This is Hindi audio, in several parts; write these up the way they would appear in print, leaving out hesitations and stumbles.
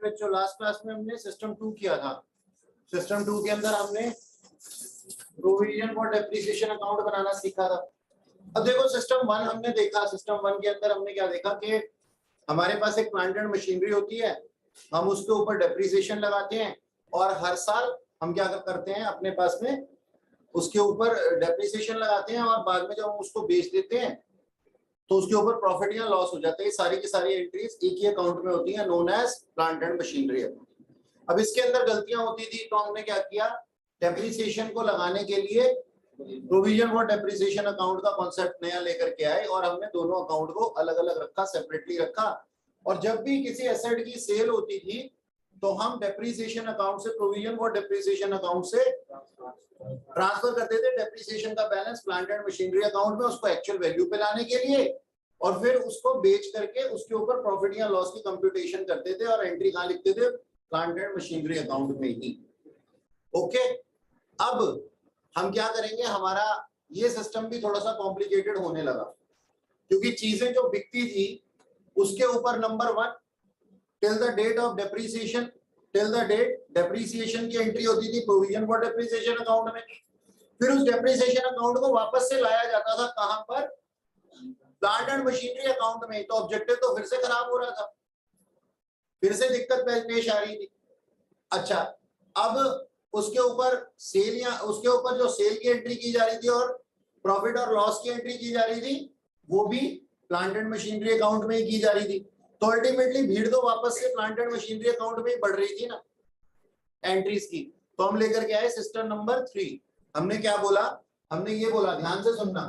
बच्चों लास्ट क्लास में हमने सिस्टम 2 किया था। सिस्टम 2 के अंदर हमने प्रोविजन फॉर डेप्रिसिएशन अकाउंट बनाना सीखा था। अब देखो सिस्टम 1 हमने देखा। सिस्टम 1 के अंदर हमने क्या देखा कि हमारे पास एक प्लांट एंड मशीनरी होती है, हम उसके ऊपर डेप्रिसिएशन लगाते हैं और हर साल हम क्या करते हैं अपने पास में उसके ऊपर डेप्रिसिएशन लगाते हैं और बाद में जब हम उसको बेच देते हैं तो उसके ऊपर प्रॉफिट या लॉस हो जाता है। सारी की सारी एंट्रीज एक ही अकाउंट में होती हैं, known as plant and machinery. अब इसके अंदर गलतियां होती थी तो हमने क्या किया, डेप्रिसिएशन को लगाने के लिए प्रोविजन फॉर डेप्रिसिएशन अकाउंट का कॉन्सेप्ट नया लेकर के आए और हमने दोनों अकाउंट को अलग अलग रखा, सेपरेटली रखा। और जब भी किसी एसेट की सेल होती थी तो हम डेप्रिसिएशन अकाउंट से प्रोविजन फॉर डेप्रिसिएशन अकाउंट से ट्रांसफर करते थे डेप्रिसिएशन का balance plant and machinery account में, उसको एक्चुअल वैल्यू पे लाने के लिए, और फिर उसको बेच करके उसके ऊपर प्रॉफिट या लॉस की कंप्यूटेशन करते थे और एंट्री कहां लिखते थे, प्लांट एंड मशीनरी अकाउंट में ही। ओके, अब हम क्या करेंगे, हमारा ये सिस्टम भी थोड़ा सा कॉम्प्लिकेटेड होने लगा क्योंकि चीजें जो बिकती थी उसके ऊपर number 1 till the date of depreciation, till the date depreciation की एंट्री होती थी प्रोविजन फॉर डेप्रिसिएशन अकाउंट में। फिर उस डेप्रिसिएशन अकाउंट को वापस से लाया जाता था कहां पर, प्लांट एंड मशीनरी अकाउंट में। तो ऑब्जेक्टिव तो फिर से खराब हो रहा था, फिर से दिक्कत पेश आ रही थी। अच्छा, अब उसके ऊपर सेल या उसके ऊपर जो सेल की एंट्री की जा रही थी और प्रॉफिट और लॉस की एंट्री की जा रही थी वो भी प्लांट एंड मशीनरी अकाउंट में ही की जा रही थी। तो अल्टीमेटली भीड़ तो वापस से प्लांट एंड मशीनरी अकाउंट में ही बढ़ रही थी ना एंट्रीज की। तो हम लेकर के आए सिस्टम नंबर 3। हमने क्या बोला, हमने ये बोला, ध्यान से सुनना,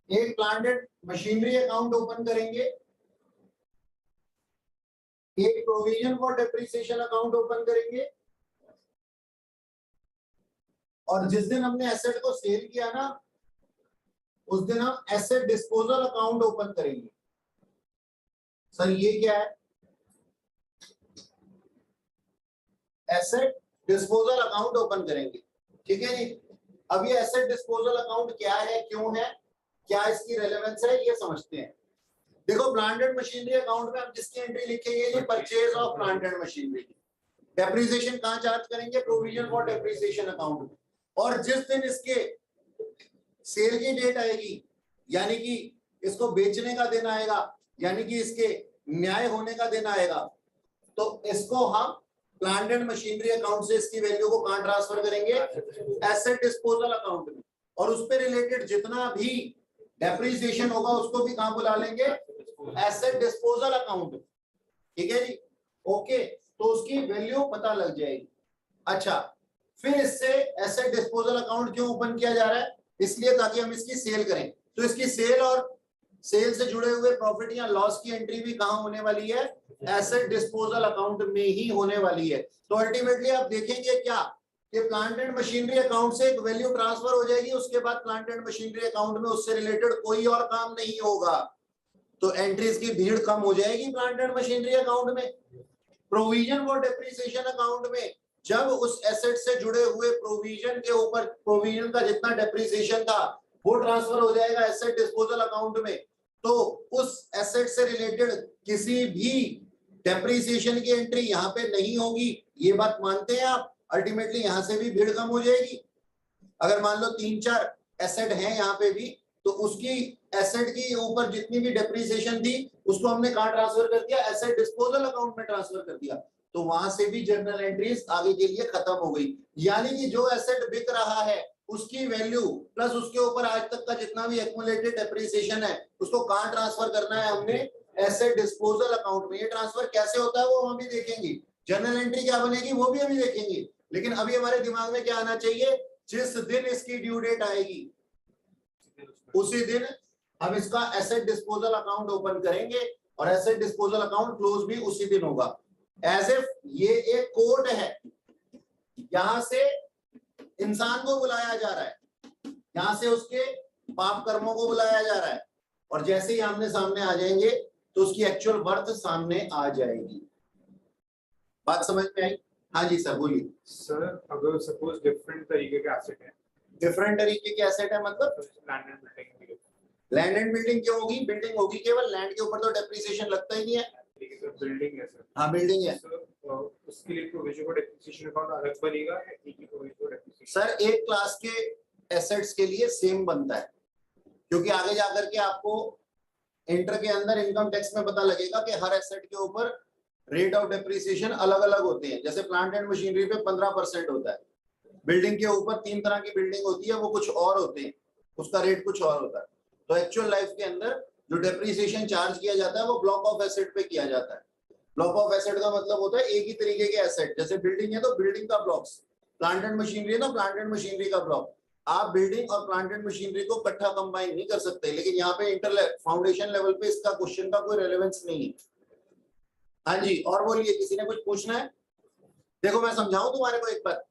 एक plant and machinery account open करेंगे, एक provision for depreciation account open करेंगे, और जिस दिन हमने एसेट को सेल किया ना उस दिन हम एसेट डिस्पोजल अकाउंट ओपन करेंगे। सर ये क्या है, एसेट डिस्पोजल अकाउंट ओपन करेंगे, ठीक है जी। अब ये एसेट डिस्पोजल अकाउंट क्या है, क्यों है, क्या इसकी रेलेवेंस है, ये समझते हैं। देखो प्लांट एंड मशीनरी अकाउंट में हम जिसकी एंट्री लिखेंगे ये purchase of plant and machinery, depreciation कहां चार्ज करेंगे, प्रोविजन फॉर डेप्रिसिएशन अकाउंट में। और जिस दिन इसके सेल की डेट आएगी, यानी कि इसको बेचने का दिन आएगा, यानी कि इसके न्याय होने का दिन आएगा, तो इसको हम प्लांट एंड मशीनरी अकाउंट से इसकी वैल्यू को कहां ट्रांसफर करेंगे, एसेट डिस्पोजल अकाउंट में। और उस पे रिलेटेड जितना भी डेप्रिसिएशन होगा उसको भी कहां बुला लेंगे, एसेट डिस्पोजल अकाउंट, ठीक है जी। ओके, तो उसकी वैल्यू पता लग जाएगी। अच्छा, फिर इससे एसेट डिस्पोजल अकाउंट क्यों ओपन किया जा रहा है, इसलिए ताकि हम इसकी सेल करें। तो इसकी सेल और सेल से जुड़े हुए प्रॉफिट या लॉस की एंट्री भी कहां होने वाली है, एसेट डिस्पोजल अकाउंट में ही होने वाली है। तो अल्टीमेटली आप देखेंगे क्या कि प्लांट एंड मशीनरी अकाउंट से एक वैल्यू ट्रांसफर हो जाएगी, उसके बाद प्लांट एंड मशीनरी अकाउंट में उससे रिलेटेड कोई और काम नहीं होगा, तो एंट्रीज की भीड़ कम हो जाएगी प्लांट एंड मशीनरी अकाउंट में। प्रोविजन फॉर डेप्रिसिएशन अकाउंट में जब उस एसेट से जुड़े हुए प्रोविजन के ऊपर प्रोविजन का जितना डेप्रिसिएशन था वो ट्रांसफर हो जाएगा एसेट डिस्पोजल अकाउंट में, तो उस एसेट से रिलेटेड किसी भी डेप्रिसिएशन की एंट्री यहाँ पे नहीं होगी। ये बात मानते हैं आप, अल्टीमेटली यहाँ से भी भीड़ कम हो जाएगी। अगर मान लो 3-4 एसेट हैं यहाँ पे भी, तो उसकी एसेट की ऊपर जितनी भी डेप्रिसिएशन थी उसको हमने कहां ट्रांसफर कर दिया, एसेट डिस्पोजल अकाउंट में ट्रांसफर कर दिया। तो वहां से भी जर्नल एंट्रीज आगे के लिए खत्म हो गई। यानी कि जो एसेट बिक रहा है उसकी वैल्यू प्लस उसके ऊपर आज तक का जितना भी एक्युमुलेटेड डेप्रिसिएशन है उसको कहां ट्रांसफर करना है हमने, एसेट डिस्पोजल अकाउंट में। ये ट्रांसफर कैसे होता है वो हम भी देखेंगे, जर्नल एंट्री क्या बनेगी वो भी अभी देखेंगे। लेकिन अभी हमारे दिमाग में क्या आना चाहिए, जिस दिन इसकी ड्यू डेट आएगी उसी दिन हम इसका एसेट डिस्पोजल अकाउंट ओपन करेंगे और एसेट डिस्पोजल अकाउंट क्लोज भी उसी दिन होगा। एज इफ ये एक कोर्ट है, यहां से इंसान को बुलाया जा रहा है, यहां से उसके पाप कर्मों को बुलाया जा रहा है, और जैसे ही आमने सामने आ जाएंगे तो उसकी एक्चुअल बर्थ सामने आ जाएगी। बात समझ में आई? हाँ जी सर बोलिए। सर अगर सपोज डिफरेंट तरीके के एसेट है, डिफरेंट तरीके के एसेट है मतलब land and building, land and building क्यों होगी, बिल्डिंग होगी केवल, लैंड के ऊपर तो डेप्रिसिएशन लगता ही नहीं है। बिल्डिंग है सर। हाँ बिल्डिंग है उसके लिए प्रोविजन को डेप्रिसिएशन अकाउंट अलग बनेगा या एक ही प्रोविजन को डेप्रिसिएशन? सर, एक क्लास के एसेट्स के लिए सेम बनता है, क्योंकि आगे जाकर के आपको इंटर के अंदर इनकम टैक्स में पता लगेगा कि हर एसेट के ऊपर रेट ऑफ डेप्रिसिएशन अलग अलग होते हैं। जैसे प्लांट एंड मशीनरी पे 15% होता है, बिल्डिंग के ऊपर 3 तरह की बिल्डिंग होती है, वो कुछ और होते हैं, उसका रेट कुछ और होता है। तो एक्चुअल लाइफ के अंदर जो डेप्रिसिएशन चार्ज किया जाता है वो ब्लॉक ऑफ एसेट पे किया जाता है। ब्लॉक ऑफ एसेट का मतलब होता है एक ही तरीके के एसेट, जैसे बिल्डिंग है तो बिल्डिंग का ब्लॉक्स, प्लांट एंड मशीनरी है तो प्लांट एंड मशीनरी का ब्लॉक। आप बिल्डिंग और प्लांट एंड मशीनरी को इकट्ठा कंबाइन नहीं कर सकते, लेकिन यहाँ पे इंटर फाउंडेशन लेवल पे इसका क्वेश्चन का कोई रेलेवेंस नहीं है। हाँ जी, और बोलिए, किसी ने कुछ पूछना है? देखो मैं समझाऊं तुम्हारे को एक बार,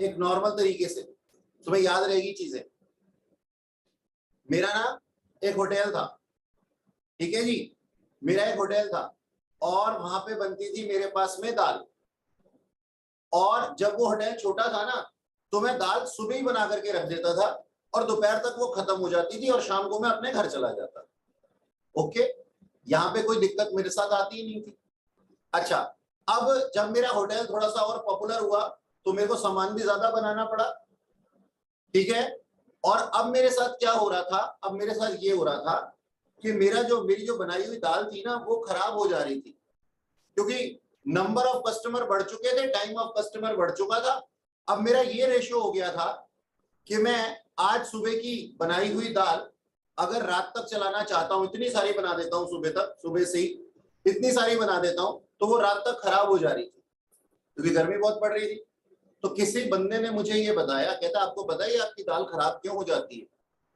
एक नॉर्मल तरीके से तुम्हें याद रहेगी चीजें। मेरा ना एक होटल था, ठीक है जी, मेरा एक होटल था और वहां पे बनती थी मेरे पास में दाल। और जब वो होटल छोटा था ना, तो मैं दाल सुबह ही बना करके रख देता था और दोपहर तक वो खत्म हो जाती थी और शाम को मैं अपने घर चला जाता। ओके, यहाँ पे कोई दिक्कत मेरे साथ आती ही नहीं थी। अच्छा, अब जब मेरा होटल थोड़ा सा और पॉपुलर हुआ तो मेरे को सामान भी ज्यादा बनाना पड़ा, ठीक है। और अब मेरे साथ क्या हो रहा था, अब मेरे साथ ये हो रहा था कि मेरी जो बनाई हुई दाल थी ना वो खराब हो जा रही थी, क्योंकि नंबर ऑफ कस्टमर बढ़ चुके थे, टाइम ऑफ कस्टमर बढ़ चुका था। अब मेरा ये रेशियो हो गया था कि मैं आज सुबह की बनाई हुई दाल अगर रात तक चलाना चाहता हूं, इतनी सारी बना देता हूं सुबह तक, सुबह से ही इतनी सारी बना देता हूं, तो वो रात तक खराब हो जा रही थी क्योंकि गर्मी बहुत पड़ रही थी। तो किसी बंदे ने मुझे ये बताया, कहता आपको पता है आपकी दाल खराब क्यों हो जाती है?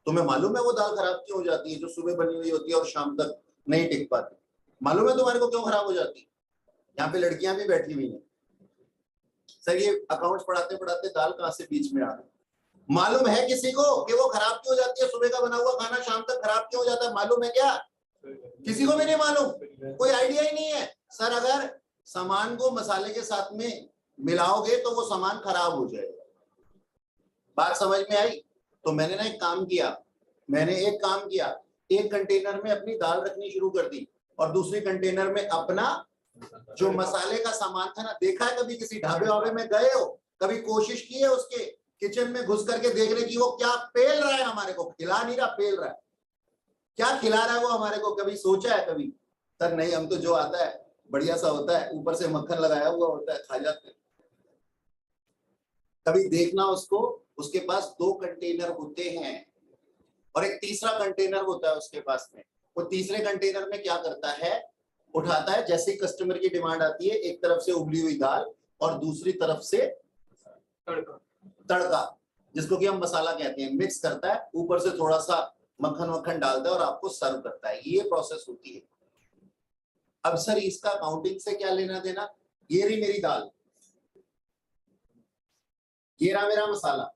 तुम्हें मालूम है वो दाल खराब क्यों हो जाती है जो सुबह बनी हुई होती है और शाम तक नहीं टिक पाती? मालूम है तुम्हारे को क्यों खराब हो जाती है? यहाँ पे लड़कियां भी बैठी हुई हैं। सर ये अकाउंट्स पढ़ाते पढ़ाते दाल कहाँ से बीच में आ गई? मालूम है किसी को कि वो खराब क्यों हो जाती है? सुबह का बना हुआ खाना शाम तक खराब क्यों हो जाता है? मालूम है क्या? किसी को भी नहीं मालूम, कोई आइडिया ही नहीं है। सर अगर सामान को मसाले के साथ में मिलाओगे तो वो सामान खराब हो जाएगा। बात समझ में आई? तो मैंने ना एक काम किया, एक कंटेनर में अपनी दाल रखनी शुरू कर दी और दूसरी कंटेनर में अपना जो मसाले का सामान था ना। देखा है कभी किसी ढाबे वाबे में गए हो, कभी कोशिश की है उसके किचन में घुस करके देखने की वो क्या पेल रहा है? हमारे को खिला नहीं रहा, पेल रहा है। क्या खिला रहा है वो हमारे को? कभी सोचा है कभी? सर नहीं, हम तो जो आता है बढ़िया सा होता है, ऊपर से मक्खन लगाया हुआ होता है, खा जाते हैं। कभी देखना उसको, उसके पास 2 कंटेनर होते हैं और एक तीसरा कंटेनर होता है उसके पास में। वो तीसरे कंटेनर में क्या करता है, उठाता है, जैसे ही कस्टमर की डिमांड आती है, एक तरफ से उबली हुई दाल और दूसरी तरफ से तड़का जिसको कि हम मसाला कहते हैं, मिक्स करता है, ऊपर से थोड़ा सा मक्खन वक्खन डालता है और आपको सर्व करता है। ये प्रोसेस होती है। अब सर इसका अकाउंटिंग से क्या लेना देना? ये रही मेरी दाल, ये रहा मेरा मसाला,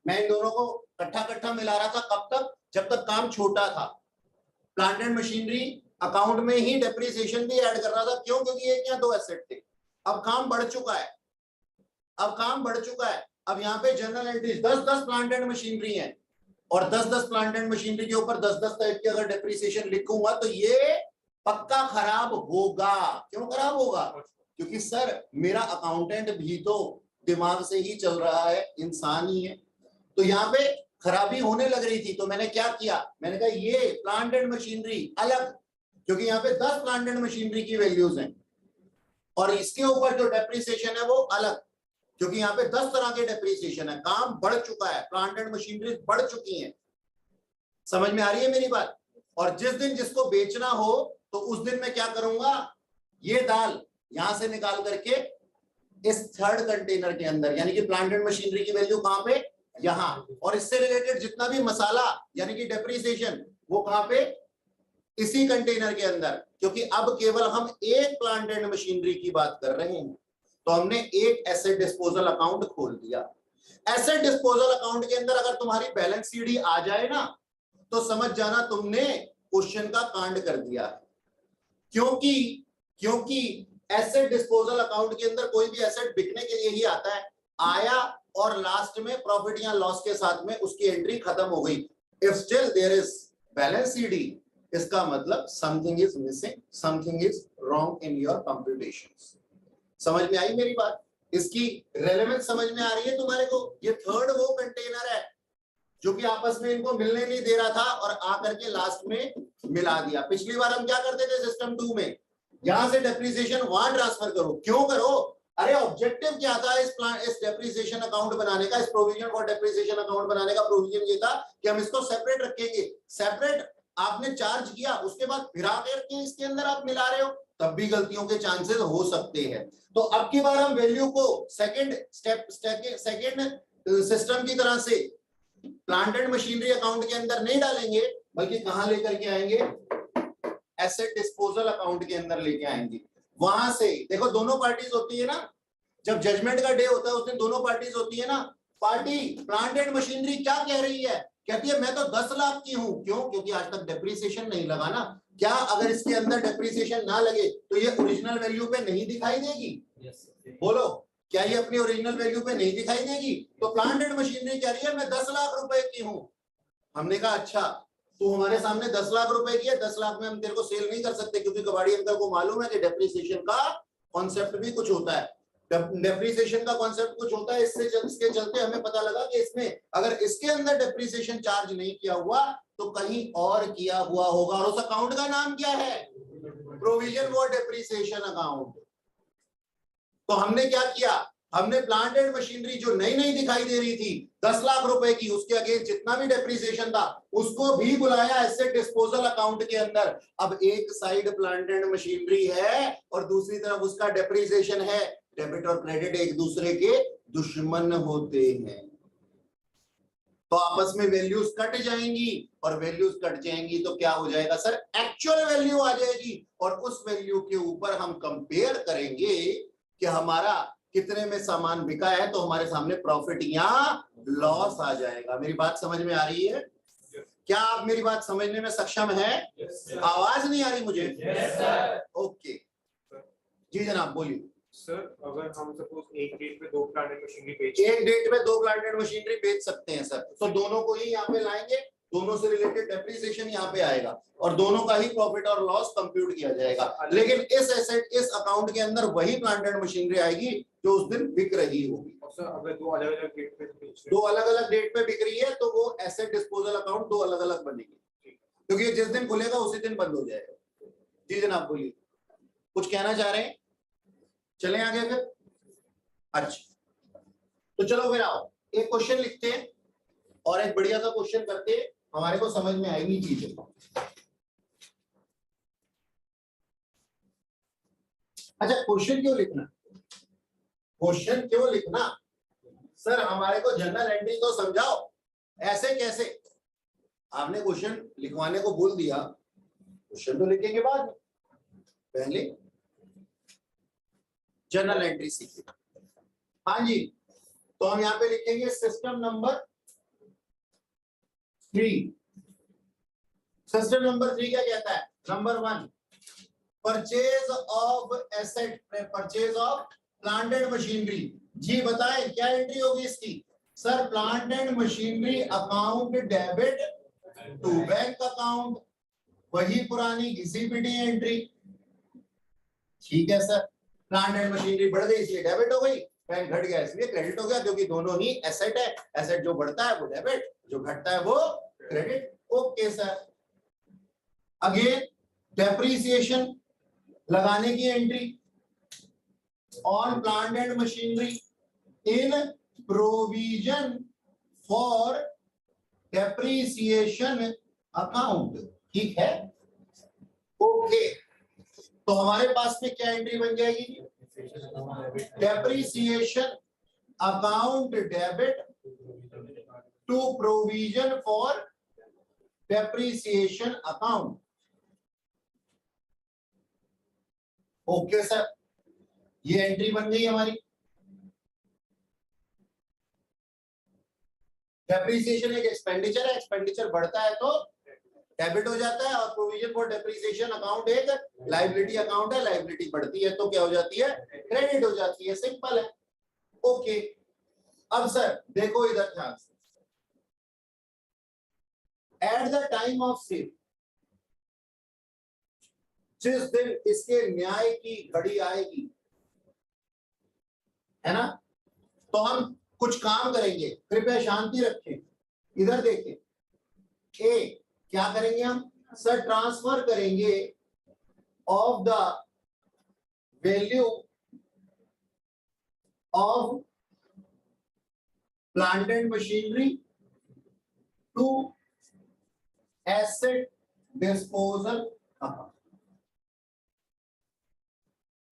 मैं इन दोनों को कट्ठा मिला रहा था। कब तक? जब तक काम छोटा था। प्लांट एंड मशीनरी अकाउंट में ही डेप्रिसिएशन भी ऐड कर रहा था। क्यों? क्योंकि एक या 2 एसेट थे। अब काम बढ़ चुका है, अब यहाँ पे general entries 10-10 plant and machinery है और 10-10 प्लांट एंड मशीनरी के ऊपर 10-10 टाइप की अगर डेप्रिसिएशन लिखूंगा तो ये पक्का खराब होगा। क्यों खराब होगा? क्योंकि सर मेरा अकाउंटेंट भी तो दिमाग से ही चल रहा है, इंसान ही है। तो यहाँ पे खराबी होने लग रही थी, तो मैंने क्या किया, मैंने कहा ये प्लांट एंड मशीनरी अलग, क्योंकि यहाँ पे 10 प्लांट एंड मशीनरी की वैल्यूज हैं और इसके ऊपर जो डेप्रिसिएशन है वो अलग, क्योंकि यहाँ पे 10 तरह के डेप्रिसिएशन है। काम बढ़ चुका है, प्लांट एंड मशीनरी बढ़ चुकी हैं। समझ में आ रही है मेरी बात? और जिस दिन जिसको बेचना हो तो उस दिन मैं क्या करूंगा, ये दाल यहां से निकाल करके इस थर्ड कंटेनर के अंदर, यानी कि प्लांट एंड मशीनरी की वैल्यू कहां पे? यहां, और इससे रिलेटेड जितना भी मसाला यानी कि डेप्रिसिएशन वो कहां पे? इसी कंटेनर के अंदर, क्योंकि अब केवल हम एक प्लांट एंड मशीनरी की बात कर रहे हैं। तो हमने एक एसेट डिस्पोजल अकाउंट खोल दिया। एसेट डिस्पोजल अकाउंट के अंदर अगर तुम्हारी बैलेंस शीट ही आ जाए ना तो समझ जाना तुमने क्वेश्चन का कांड कर दिया है। क्योंकि एसेट डिस्पोजल अकाउंट के अंदर कोई भी एसेट बिकने के लिए ही आता है, आया और लास्ट में प्रॉफिट या लॉस के साथ में उसकी एंट्री खत्म हो गई। If still there is balance sheet, इसका मतलब something is missing, something is wrong in your computations. समझ में आई मेरी बात? इसकी रेलेवेंस समझ में आ रही है तुम्हारे को? ये थर्ड वो कंटेनर है जो कि आपस में इनको मिलने नहीं दे रहा था और आकर के लास्ट में मिला दिया। पिछली बार हम क्या करते थे सिस्टम 2 में, यहां से डेप्रिसिएशन वहां ट्रांसफर करो। क्यों करो? अरे ऑब्जेक्टिव क्या था इस डेप्रिसिएशन अकाउंट बनाने का, इस प्रोविजन फॉर डेप्रिसिएशन अकाउंट बनाने का प्रोविजन ये था कि हम इसको सेपरेट रखेंगे। सेपरेट आपने चार्ज किया, उसके बाद फिर आकर के इसके अंदर आप मिला रहे हो, तब भी गलतियों के चांसेस हो सकते हैं। तो अब की बार हम वैल्यू को सेकंड सिस्टम की तरह से प्लांट एंड मशीनरी अकाउंट के अंदर नहीं डालेंगे, बल्कि कहां लेकर के आएंगे? एसेट डिस्पोजल अकाउंट के अंदर लेके आएंगे। वहां से देखो दोनों पार्टीज होती है ना, जब जजमेंट का डे होता है उस दिन दोनों पार्टीज होती है ना। पार्टी प्लांट एंड मशीनरी क्या कह रही है? कहती है मैं तो 10 लाख की हूं। क्यों? क्योंकि आज तक डेप्रिसिएशन नहीं लगा ना। क्या अगर इसके अंदर डेप्रिसिएशन ना लगे तो ये ओरिजिनल वैल्यू पे नहीं दिखाई देगी? बोलो, क्या ये अपनी ओरिजिनल वैल्यू पे नहीं दिखाई देगी? तो प्लांट एंड मशीनरी कह रही है मैं 10 लाख रुपए की हूं। हमने कहा अच्छा, तू हमारे सामने 10 लाख रुपए की है, 10 लाख में हम तेरे को सेल नहीं कर सकते, क्योंकि कबाड़ी अंकल को मालूम है कि डेप्रिसिएशन का कॉन्सेप्ट भी कुछ होता है। डेप्रिसिएशन का कॉन्सेप्ट कुछ होता है, इसके चलते हमें पता लगा कि इसमें अगर इसके अंदर डेप्रिसिएशन चार्ज नहीं किया हुआ तो कहीं और किया हुआ होगा। और उस अकाउंट का नाम क्या है? Provision for depreciation account. तो हमने क्या किया? हमने प्लांट एंड मशीनरी जो नई नई दिखाई दे रही थी 10 लाख रुपए की, उसके अगेंस्ट जितना भी डेप्रिसिएशन था उसको भी बुलाया एसेट डिस्पोजल अकाउंट के अंदर। अब एक साइड प्लांट एंड मशीनरी है और दूसरी तरफ उसका डेप्रिसिएशन है। डेबिट और क्रेडिट एक दूसरे के दुश्मन होते हैं, तो आपस में वैल्यूज कट जाएंगी, और वैल्यूज कट जाएंगी तो क्या हो जाएगा सर? एक्चुअल वैल्यू आ जाएगी, और उस वैल्यू के ऊपर हम कंपेयर करेंगे कि हमारा कितने में सामान बिका है, तो हमारे सामने प्रॉफिट या लॉस आ जाएगा। मेरी बात समझ में आ रही है? क्या आप मेरी बात समझने में सक्षम है? आवाज नहीं आ रही मुझे? ओके जी जनाब बोलिए। सर अगर हम सपोज एक डेट पे 2 प्लांट एंड मशीनरी बेच, एक डेट पे 2 प्लांट एंड मशीनरी बेच सकते हैं सर, तो दोनों को ही यहाँ पे लाएंगे, दोनों से रिलेटेड डेप्रिसिएशन यहाँ पे आएगा और दोनों का ही प्रॉफिट और लॉस कंप्यूट किया जाएगा। लेकिन इस अकाउंट के अंदर वही प्लांट एंड मशीनरी आएगी जो उस दिन बिक रही होगी। और सर अगर 2 अलग-अलग डेट पे बेच, 2 अलग-अलग डेट पे बिक रही है तो वो एसेट डिस्पोजल अकाउंट 2 अलग-अलग बनेगी, क्योंकि जिस दिन खुलेगा उसी दिन बंद हो जाएगा। जी जनाब बोलिए, कुछ कहना चाह रहे हैं? चलें आगे फिर। अच्छा तो चलो फिर आओ एक क्वेश्चन लिखते हैं और एक बढ़िया सा क्वेश्चन करते हैं, हमारे को समझ में आएगी चीजें। अच्छा क्वेश्चन क्यों लिखना? क्वेश्चन क्यों लिखना? सर हमारे को जनरल एंट्री तो समझाओ, ऐसे कैसे? आपने क्वेश्चन लिखवाने को बोल दिया, क्वेश्चन तो लिखेंगे बाद में, पहले जनरल एंट्री सीखिए। हाँ जी, तो हम यहाँ पे लिखेंगे सिस्टम नंबर 3। सिस्टम नंबर 3 क्या कहता है? Number 1 purchase of asset, purchase of plant and machinery. जी बताएं क्या एंट्री होगी इसकी? Sir plant and machinery account debit to bank account, वही पुरानी घिसी पिटी एंट्री। ठीक है सर, प्लांट एंड मशीनरी बढ़ गई इसलिए डेबिट हो गई, बैंक घट गया इसलिए क्रेडिट हो गया, क्योंकि दोनों ही एसेट है। एसेट जो बढ़ता है वो डेबिट, जो घटता है वो credit. Okay sir, again depreciation लगाने की entry on plant and machinery in provision for depreciation account. ठीक है, ओके। तो हमारे पास में क्या एंट्री बन जाएगी? Depreciation account debit to provision for depreciation account. Okay sir, ये एंट्री बन गई हमारी। डेप्रिसिएशन एक एक्सपेंडिचर है, एक्सपेंडिचर बढ़ता है तो डेबिट हो जाता है, और प्रोविजन फॉर डेप्रिसिएशन अकाउंट एक लायबिलिटी अकाउंट है, लायबिलिटी बढ़ती है तो क्या हो जाती है? क्रेडिट हो जाती है, सिंपल है। ओके, अब सर देखो इधर ध्यान से, at the time of sale, जिस दिन इसके न्याय की घड़ी आएगी, है ना, तो हम कुछ काम करेंगे। कृपया शांति रखें, इधर देखें। ए क्या करेंगे हम सर, ट्रांसफर करेंगे of the value of plant and machinery to asset disposal account,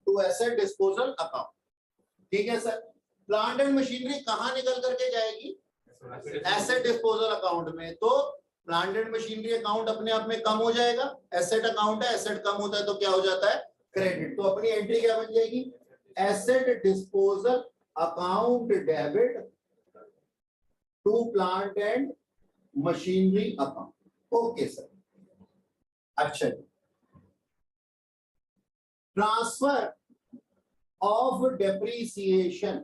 to asset disposal account. ठीक है सर, प्लांट एंड मशीनरी कहां निकल करके जाएगी, एसेट डिस्पोजल अकाउंट में। तो प्लांट एंड मशीनरी अकाउंट अपने आप में कम हो जाएगा, एसेट अकाउंट है, एसेट कम होता है तो क्या हो जाता है, क्रेडिट। तो अपनी एंट्री क्या बन जाएगी, asset disposal account debit to plant and machinery account. Okay sir. अच्छा, transfer of depreciation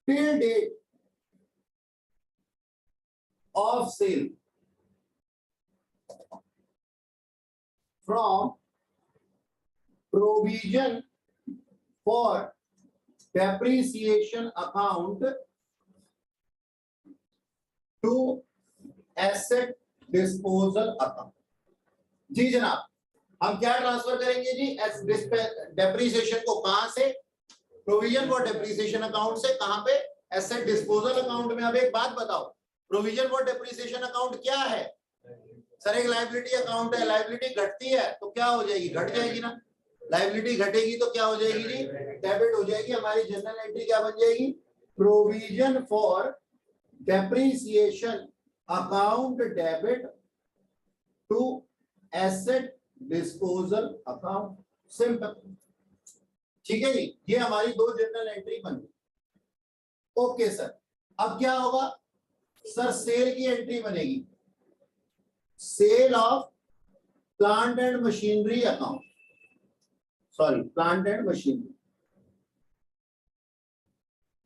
till date of sale from provision for depreciation account to asset disposal account। जी जनाब, हम क्या ट्रांसफर करेंगे जी, डेप्रीसिएशन को कहां से, प्रोविजन फॉर डेप्रीसिएशन अकाउंट से कहां पे, एसेट डिस्पोजल अकाउंट में। अब एक बात बताओ, प्रोविजन फॉर डेप्रीसिएशन अकाउंट क्या है सर, एक लायबिलिटी अकाउंट है। लायबिलिटी घटती है तो क्या हो जाएगी, घट जाएगी ना, लायबिलिटी घटेगी तो क्या हो जाएगी जी, डेबिट हो जाएगी। हमारी जनरल एंट्री क्या बन जाएगी, provision for depreciation account debit to asset disposal account, simple. ठीक है जी, ये हमारी दो जनरल एंट्री बन गई। ओके सर, अब क्या होगा सर, सेल की एंट्री बनेगी, sale of plant and machinery account, sorry plant and machinery.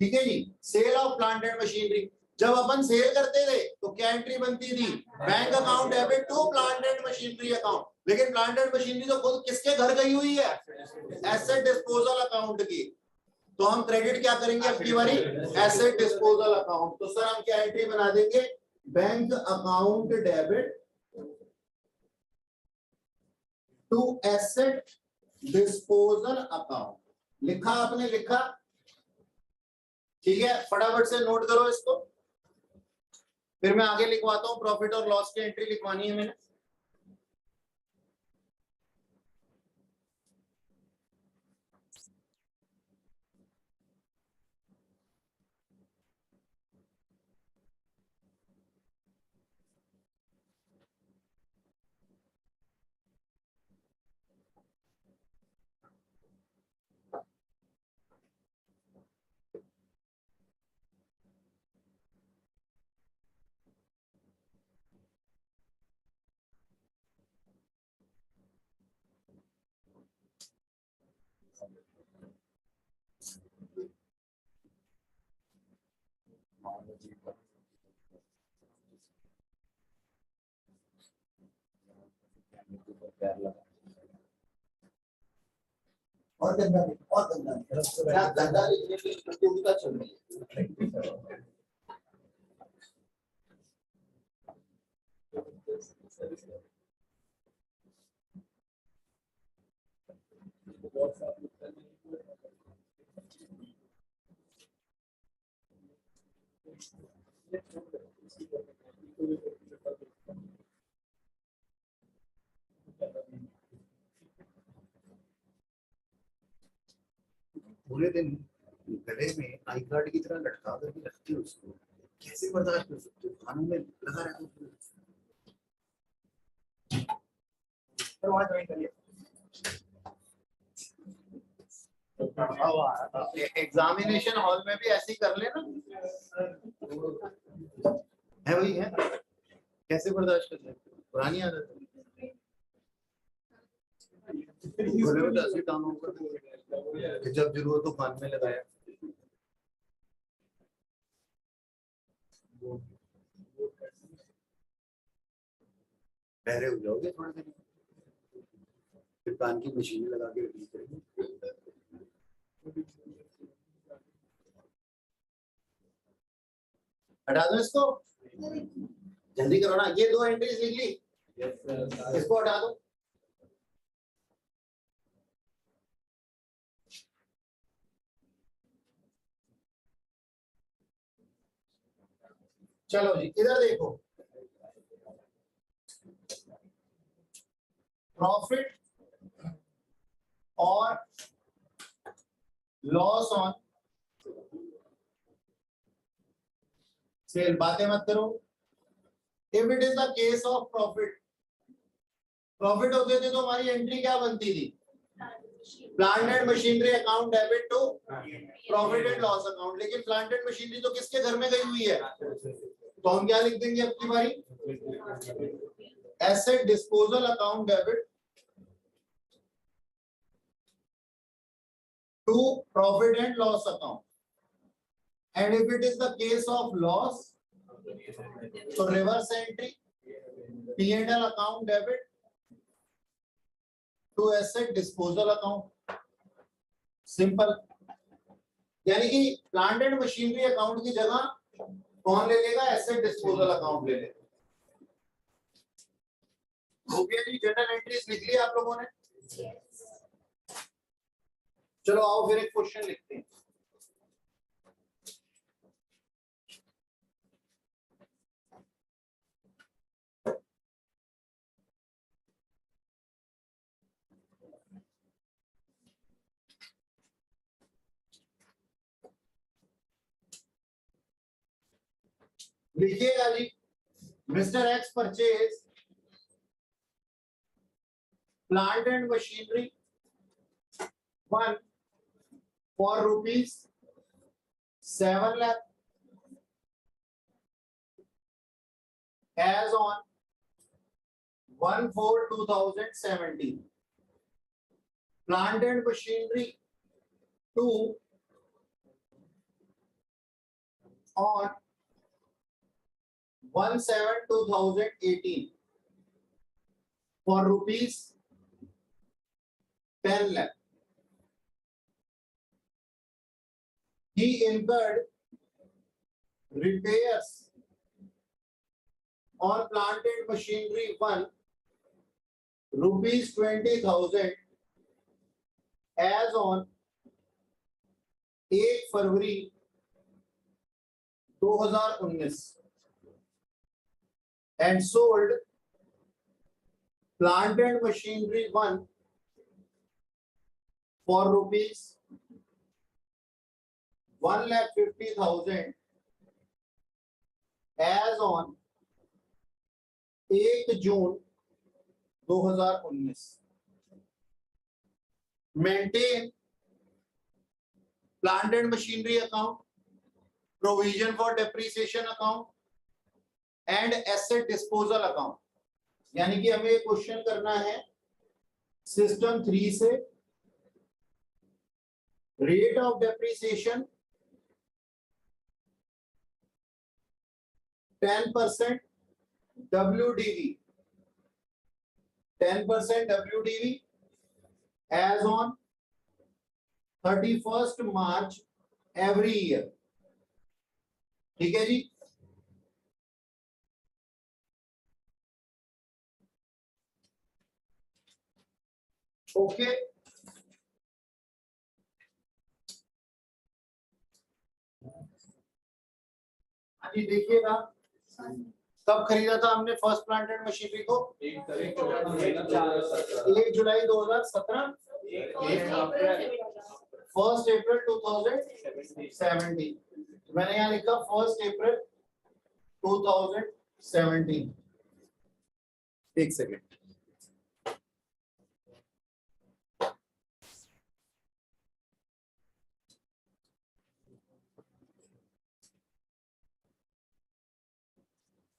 ठीक है जी, sale of plant and machinery. जब अपन सेल करते थे तो क्या एंट्री बनती थी, bank account debit to plant and machinery account. लेकिन प्लांट एंड मशीनरी तो खुद किसके घर गई हुई है, एसेट डिस्पोजल अकाउंट की। तो हम क्रेडिट क्या करेंगे अपनी बारी, एसेट डिस्पोजल अकाउंट। तो सर हम क्या एंट्री बना देंगे, bank account debit to asset disposal account. लिखा आपने, लिखा, ठीक है, फटाफट से नोट करो इसको, फिर मैं आगे लिखवाता हूं। प्रॉफिट और लॉस की एंट्री लिखवानी है मैंने। और गंदा लिखने की प्रतियोगिता चल रही है। पूरे दिन गले में आई कार्ड की तरह लटका करके रखती है उसको, कैसे बर्दाश्त कर सकते हो, कानों में लगा रहता है। एग्जामिनेशन हॉल में भी ऐसे ही कर लेना है, वही है, कैसे बर्दाश्त कर सकते हो, पुरानी आदत है। गले में ऐसे काम होगा कि जब जरूरत हो कान में लगाया। बहरे हो जाओगे थोड़े दिन, फिर कान की मशीनें लगा के रिपीट करेंगे। हटा दो इसको, जल्दी करो ना। ये 2 एंट्रीज लिख ली, इसको हटा दो। चलो जी, इधर देखो, प्रॉफिट और लॉस ऑन सेल। बातें मत करो। If it is the case of profit, profit होते थे तो हमारी एंट्री क्या बनती थी? Plant and machinery account debit to profit and loss account. लेकिन प्लांट एंड मशीनरी तो किसके घर में गई हुई है? तो हम क्या लिख देंगे अब की बारी? Asset disposal account debit to profit and loss account. And if it is the case of loss, तो reverse entry P&L account debit to asset disposal account. Simple. यानी कि प्लांट एंड मशीनरी अकाउंट की जगह कौन ले लेगा? एसेट डिस्पोजल अकाउंट ले लेगा। हो गया जी, जनरल एंट्रीज लिख ली आप लोगों ने? चलो आओ फिर एक क्वेश्चन लिखते हैं। लिखिएगा जी, mister X purchase plant and machinery 1 for rupees 7 lakh as on 1/4/2017. Plant and machinery 2 on 1/7/2018 for rupees 10 lakh. He incurred repairs on plant and machinery 1 rupees 20,000 as on 1 February 2019 and sold plant and machinery 1 for rupees 1,50,000 as on 1 जून 2019. Maintain plant and machinery account, provision for depreciation account and asset disposal account. यानी कि हमें क्वेश्चन करना है सिस्टम 3 से, rate of depreciation 10% WDV, 10% WDV as on 31st March every year. ठीक है जी? ओके। जी देखिएगा, कब खरीदा था हमने फर्स्ट प्लांट एंड मशीनरी को? 1 जुलाई 2017, 1 अप्रैल 2017। मैंने यहाँ लिखा 1 अप्रैल 2017। एक सेकेंड।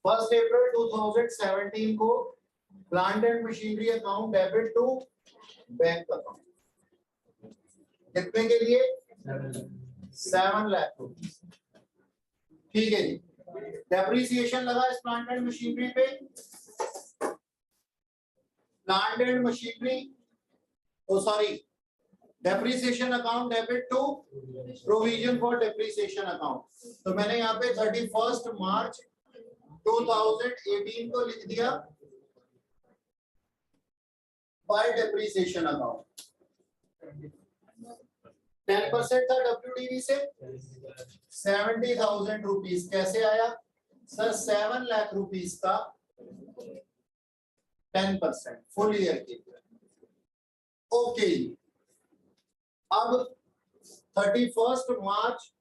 फर्स्ट अप्रैल 2017 को plant and machinery account debit to bank account कितने के लिए? 7 लाख रुपीज। ठीक है जी। डेप्रिसिएशन लगा इस प्लांट एंड मशीनरी पे। Plant and machinery oh sorry, depreciation account debit to provision for depreciation account. तो मैंने यहाँ पे 31 मार्च 2018 को लिख दिया बाय डेप्रिसिएशन अकाउंट। 10% था WDV से 70,000 रुपीज। कैसे आया सर? 7 लाख रुपीज का 10% फुल ईयर के। ओके, अब 31 मार्च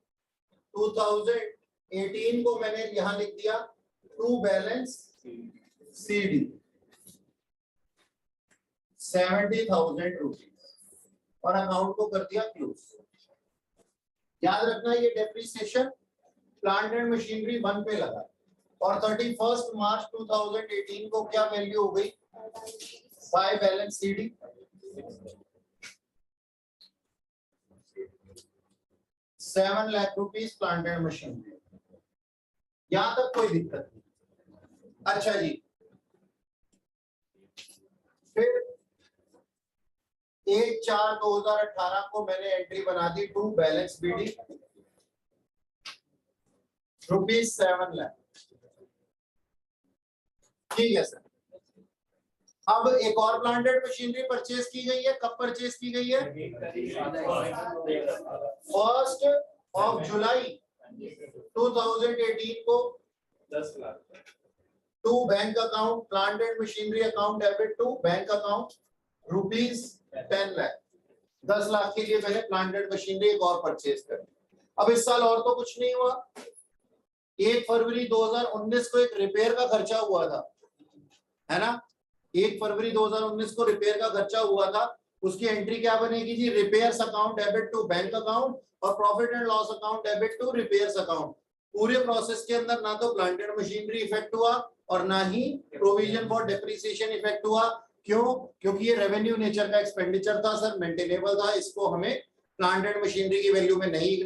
2018 को मैंने यहां लिख दिया टू बैलेंस CD 70,000 रुपीज और अकाउंट को कर दिया क्लोज। याद रखना ये डेप्रिसिएशन प्लांट एंड मशीनरी 1 पे लगा और 31 मार्च 2018 को क्या वैल्यू हो गई by balance CD 7 lakh rupees plant and machinery. यहां तक कोई दिक्कत नहीं। अच्छा जी, फिर 1/4/2018 को मैंने एंट्री बना दी to balance BD rupees 7 lakh. ठीक है सर। अब एक और प्लांट एंड मशीनरी परचेज की गई है। कब परचेज की गई है? 1 जुलाई 2018 को 10 lakh to bank account plant and machinery account debit to bank account rupees 10 lakh. 10 lakh के लिए मैंने प्लांट एंड मशीनरी एक और परचेज कर दी। अब इस साल और तो कुछ नहीं हुआ। 1 फरवरी 2019 को एक रिपेयर का खर्चा हुआ था, है ना? 1 फरवरी 2019 को रिपेयर का खर्चा हुआ था। उसकी एंट्री क्या बनेगी जी? Repairs account debit to bank account और profit and loss account debit to repairs account. पूरे प्रोसेस के अंदर ना तो प्लांट एंड मशीनरी इफेक्ट हुआ और ना ही प्रोविजन फॉर डेप्रिसिएशन इफेक्ट हुआ। क्यों? क्योंकि ये रेवेन्यू नेचर का एक्सपेंडिचर था सर, मेंटेनेबल था। इसको हमें प्लांट एंड मशीनरी की वैल्यू में नहीं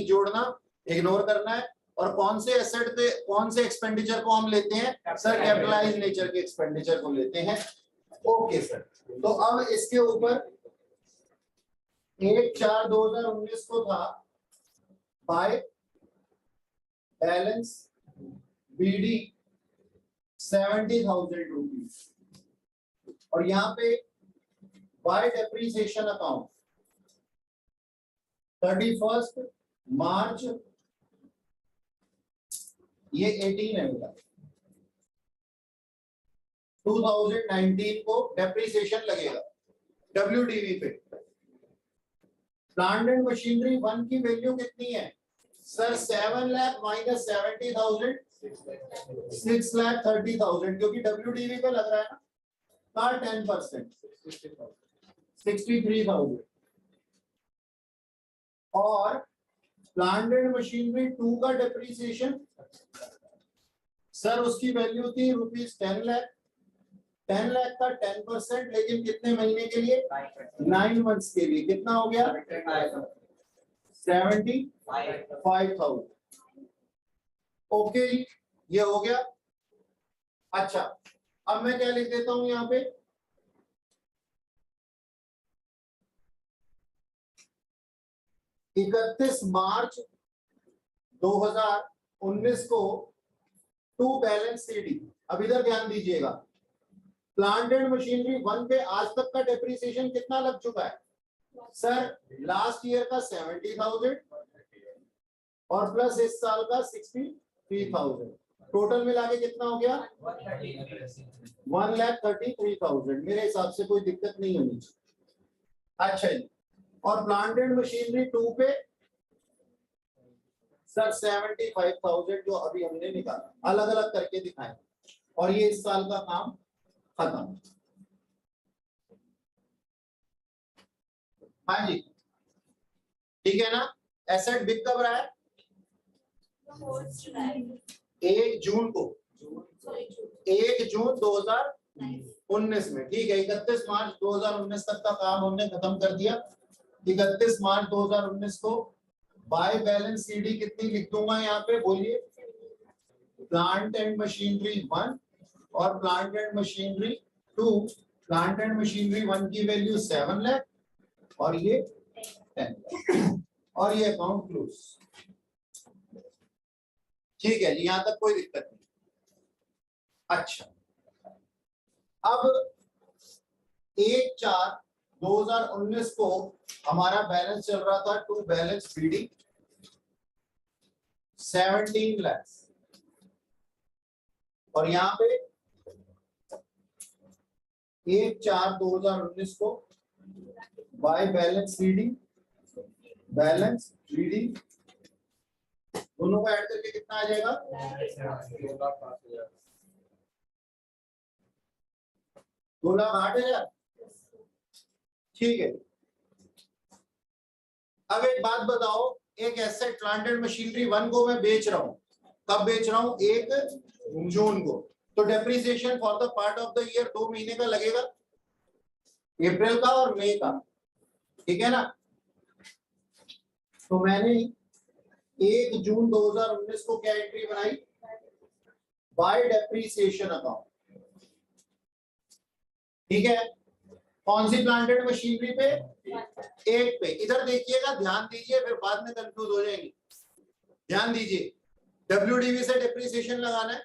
जोड़ना, इग्नोर करना है। और कौन से एसेट पे कौन से एक्सपेंडिचर को हम लेते हैं सर? कैपिटलाइज नेचर के एक्सपेंडिचर को लेते हैं। Okay sir. तो अब इसके ऊपर 1/4/2019 को था बाय बैलेंस BD 70,000 रुपीज और यहाँ पे बाय डेप्रिसिएशन अकाउंट 31 मार्च ये 18 है मेरा 2019 को डेप्रिसिएशन लगेगा WDV पे। प्लांट एंड मशीनरी 1 की वैल्यू कितनी है सर? 7 लाख माइनस 70,000 6,30,000, क्योंकि WDV पे लग रहा है ना का 10% 63,000 और प्लांट एंड मशीनरी 2 का डेप्रिसिएशन सर उसकी वैल्यू थी रुपीज 10 लाख। 10 लाख का 10%, लेकिन कितने महीने के लिए? 9 मंथ्स के लिए। कितना हो गया? 75,000। ओके, ये हो गया। अच्छा, अब मैं क्या लिख देता हूं यहाँ पे? इकतीस मार्च 2019 को टू बैलेंस CD। अब इधर ध्यान दीजिएगा, प्लांट एंड मशीनरी 1 पे आज तक का डेप्रिसिएशन कितना लग चुका है सर? लास्ट ईयर का 70,000 और प्लस इस साल का 63,000, टोटल मिला के कितना हो गया? 1,33,000। मेरे हिसाब से कोई दिक्कत नहीं होनी चाहिए। अच्छा जी, और प्लांट एंड मशीनरी 2 पे सर 75,000 जो अभी हमने निकाला, अलग अलग करके दिखाए और ये इस साल का काम खत्म। हाँ जी, ठीक है ना? एसेट बिक कब रहा है? 1 जून को, 1 जून 2019 में। ठीक है, 31 मार्च 2019 तक का काम हमने खत्म कर दिया। 31 मार्च 2019 को बाय बैलेंस CD कितनी लिख दूंगा यहाँ पे? बोलिए। प्लांट एंड मशीनरी 1 और plant and machinery 2 plant and machinery 1 की वैल्यू 7 लाख और ये 10 लाख और ये अकाउंट क्लोज। ठीक है जी, यहां तक कोई दिक्कत नहीं। अच्छा, अब 1/4/2019 को हमारा बैलेंस चल रहा था टू बैलेंस बीडी 17 लाख और यहाँ पे 1/4/2019 को बाय बैलेंस बीडी दोनों को ऐड करके कितना आ जाएगा? 2,08,000। ठीक है, अब एक बात बताओ, एक एसेट प्लांट एंड मशीनरी 1 को मैं बेच रहा हूं, कब बेच रहा हूं? 1 जून को। तो depreciation for the part of the year 2 महीने का लगेगा, अप्रैल का और मई का, ठीक है ना? तो मैंने 1 जून 2019 को क्या एंट्री बनाई? Bye depreciation account. ठीक है, कौन सी प्लांट एंड मशीनरी पे? 1 पे। इधर देखिएगा, ध्यान दीजिए, फिर बाद में कंफ्यूज हो जाएंगे। ध्यान दीजिए, WDV से डेप्रिसिएशन लगाना है।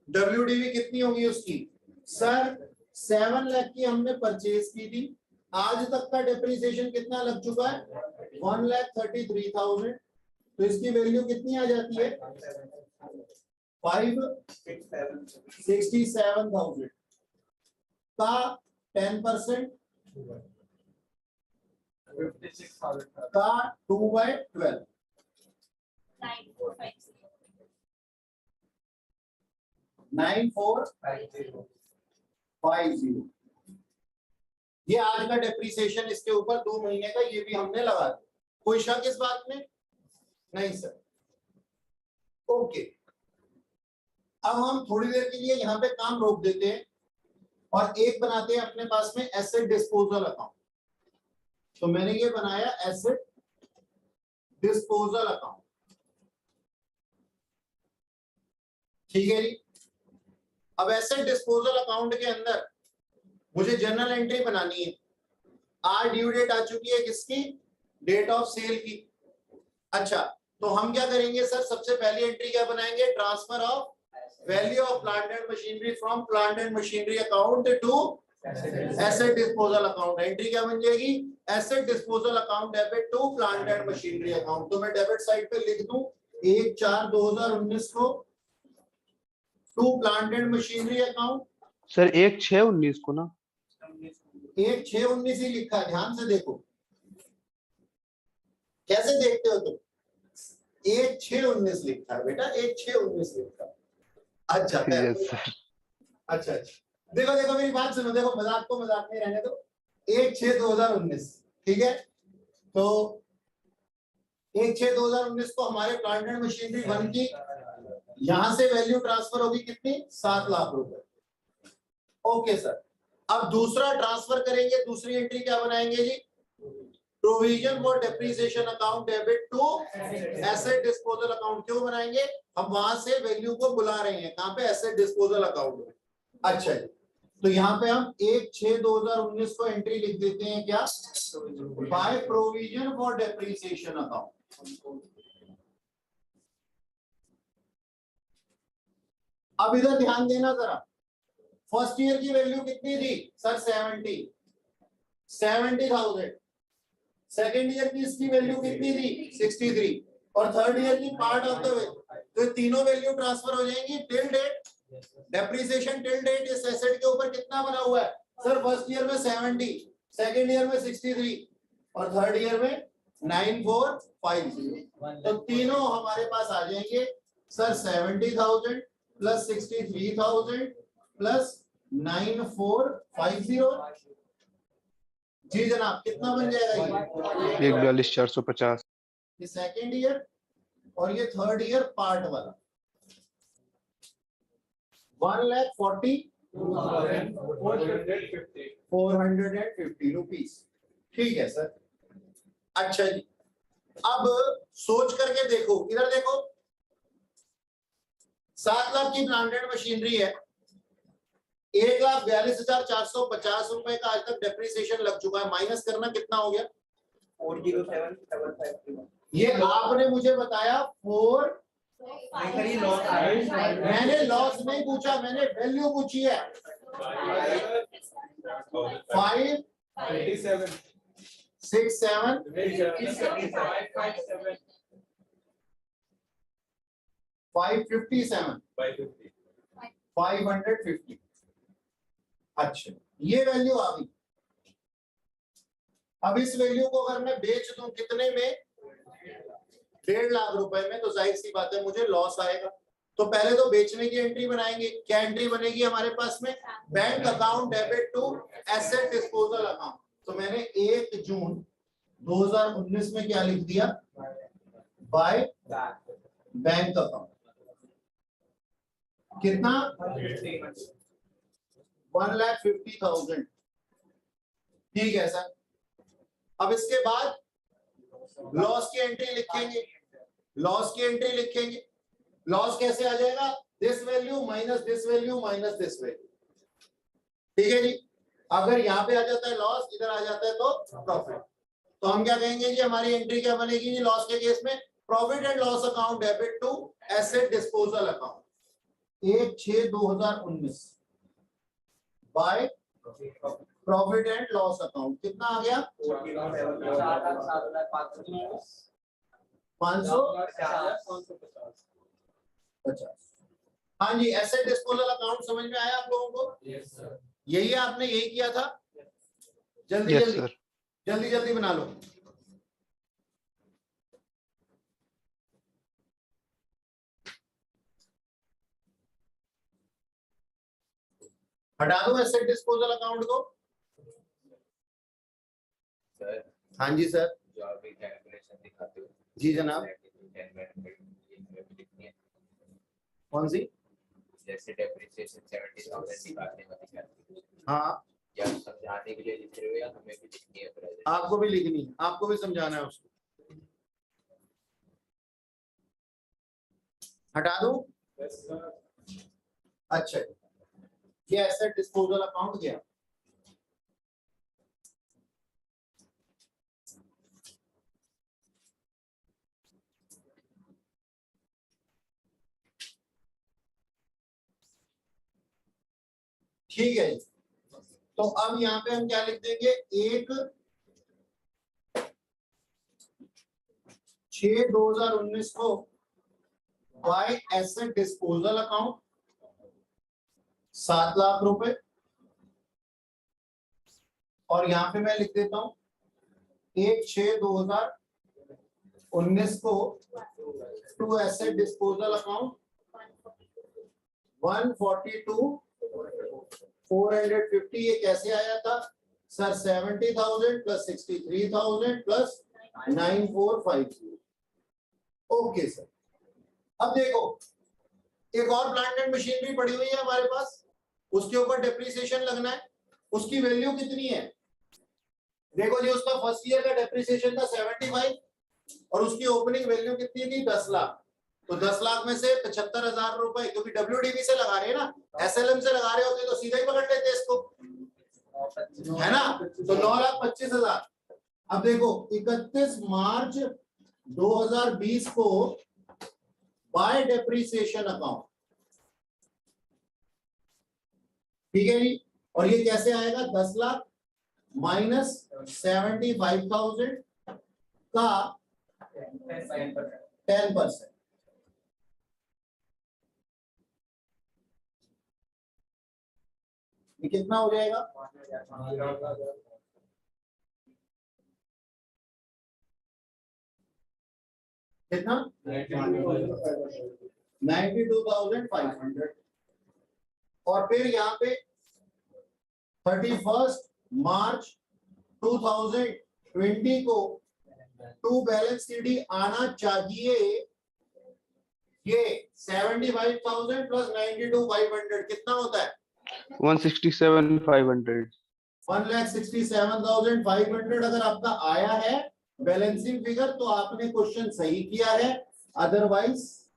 WDV कितनी होगी उसकी? सर 7 लाख की हमने परचेज की थी, आज तक का डेप्रिसिएशन कितना लग चुका है? 1,33,000। तो इसकी वैल्यू कितनी आ जाती है? 567,000 का 10% का 2/12 9450। ये आज का डेप्रिसिएशन इसके ऊपर 2 महीने का, ये भी हमने लगा दिया। कोई शक इस बात में? नहीं सर। ओके, अब हम थोड़ी देर के लिए यहाँ पे काम रोक देते हैं और एक बनाते हैं अपने पास में एसेट डिस्पोजल अकाउंट। तो मैंने ये बनाया एसेट डिस्पोजल अकाउंट। ठीक है जी, अब एसेट डिस्पोजल अकाउंट के अंदर मुझे जर्नल एंट्री बनानी है। आज ड्यू डेट आ चुकी है किसकी? डेट ऑफ सेल की। अच्छा, तो हम क्या करेंगे सर? सबसे पहली एंट्री क्या बनाएंगे? Transfer of value of plant and machinery from plant and machinery account to asset disposal account. Entry क्या बन जाएगी? Asset disposal account debit to plant and machinery account. तो मैं डेबिट साइड पे लिख दूं 1/4/2019 को to plant and machinery account. Sir 1/6/19 को ना? 1/6/19 ही लिखा है, ध्यान से देखो। कैसे देखते हो तुम? 1/6/19 लिखा है बेटा, 1/6/19 लिखा है। अच्छा यस सर। अच्छा, देखो देखो मेरी बात सुनो, देखो मजाक को मजाक में रहने दो। 1/6/2019, ठीक है? तो 1/6/2019 को हमारे प्लांट एंड मशीनरी 1 की यहां से वैल्यू ट्रांसफर होगी कितनी? 7 लाख रुपए। ओके सर, अब दूसरा ट्रांसफर करेंगे, दूसरी एंट्री क्या बनाएंगे जी? Provision for depreciation account debit to asset disposal account. क्यों बनाएंगे? हम वहां से वैल्यू को बुला रहे हैं, कहां पे? एसेट डिस्पोजल अकाउंट में। अच्छा जी, तो यहाँ पे हम 1/6/2019 को एंट्री लिख देते हैं क्या? Bye provision for depreciation account. अब इधर ध्यान देना जरा, फर्स्ट ईयर की वैल्यू कितनी थी सर? 70,000। सेकेंड ईयर की इसकी वैल्यू कितनी थी? 63। और थर्ड ईयर की पार्ट ऑफ द, तो तीनों वैल्यू ट्रांसफर हो जाएंगी till date. Depreciation till date इस एसेट के ऊपर कितना बना हुआ है सर? फर्स्ट ईयर में 70, सेकेंड ईयर में 63 और थर्ड ईयर में 9450। तो तीनों हमारे पास आ जाएंगे सर 70,000 प्लस 63,000 प्लस 9450। जी जनाब, कितना बन जाएगा ये? 142,450। ये सेकेंड ईयर और ये थर्ड ईयर पार्ट वाला 1,40,450 रुपीज। ठीक है सर। अच्छा जी, अब सोच करके देखो, इधर देखो, 7 लाख की प्लांट एंड मशीनरी है, 1,42,450 रुपए का आज तक डेप्रिसिएशन लग चुका है। माइनस करना कितना हो गया? 407,751। ये आपने मुझे बताया 4। मैंने लॉस नहीं पूछा, मैंने वैल्यू पूछी है। 5 6 7 557 550। अच्छा, ये वैल्यू आ गई। अब इस वैल्यू को अगर मैं बेच दूं कितने में? 1.5 लाख रुपए में, तो जाहिर सी बात है मुझे लॉस आएगा। तो पहले तो बेचने की एंट्री बनाएंगे। क्या एंट्री बनेगी हमारे पास में? Bank account debit to asset disposal account. तो मैंने 1 जून 2019 में क्या लिख दिया? By bank account. कितना? 1,50,000। ठीक है सर। अब इसके बाद लॉस की एंट्री लिखेंगे। लॉस की एंट्री लिखेंगे। लॉस कैसे आ जाएगा? This value minus this value minus this value. ठीक है जी। अगर यहाँ पे आ जाता है लॉस, इधर आ जाता है तो प्रॉफिट। तो हम क्या कहेंगे जी? हमारी एंट्री क्या बनेगी जी लॉस के केस में? Profit and loss account debit to asset disposal account 1/6/2019 by profit and loss account. कितना आ गया? 550। हाँ जी, एसेट डिस्पोजल अकाउंट समझ में आया आप लोगों को? Yes sir. यही आपने यही किया था। जल्दी यस जल्दी सर। जल्दी जल्दी बना लो। हटा दो एसेट डिस्पोजल अकाउंट को। सर हाँ जी सर। जो आप एक कैलकुलेशन दिखाते हो जी जनाब। कौन सी? जैसे डेप्रिसिएशन 70,000 निकालने वाली कैलकुलेशन, हाँ, क्या समझाने के लिए लिख रहे हो या हमें भी लिखनी है? आपको भी लिखनी है, आपको भी समझाना है उसको। हटा दो। अच्छा, ये एसेट डिस्पोजल अकाउंट गया। ठीक है जी। तो अब यहाँ पे हम क्या लिख देंगे? 1/6/2019 को bye asset disposal account 7 lakh रुपए। और यहाँ पे मैं लिख देता हूं 1/6/2019 को टू एसेट डिस्पोजल अकाउंट 142,450। ये कैसे आया था sir? 70,000 plus 63,000 plus 9450। Okay sir. अब देखो, एक और प्लांट एंड मशीनरी पड़ी हुई है हमारे पास, उसके ऊपर डेप्रिसिएशन लगना है। उसकी वैल्यू कितनी है? देखो जी, उसका फर्स्ट ईयर का डेप्रिसिएशन था 75 और उसकी ओपनिंग वैल्यू कितनी थी? 10 लाख। तो 10 लाख में से 75,000 रुपए, क्योंकि WDV से लगा रहे हैं ना, SLM से लगा रहे होते तो सीधा ही पकड़ लेते इसको, है ना? तो 9,25,000। अब देखो 31 मार्च 2020 को बाय डेप्रिसिएशन अकाउंट। ठीक है जी। और ये कैसे आएगा? 10 लाख माइनस 75,000 का 10%। ये कितना हो जाएगा? कितना? 92,500। और फिर यहाँ पे 31 मार्च 2020 को टू बैलेंस सीडी आना चाहिए ये 75,000 प्लस 92,500 कितना होता है? 167,500। 1,67,500 अगर आपका आया है बैलेंसिंग फिगर तो आपने क्वेश्चन सही किया है, otherwise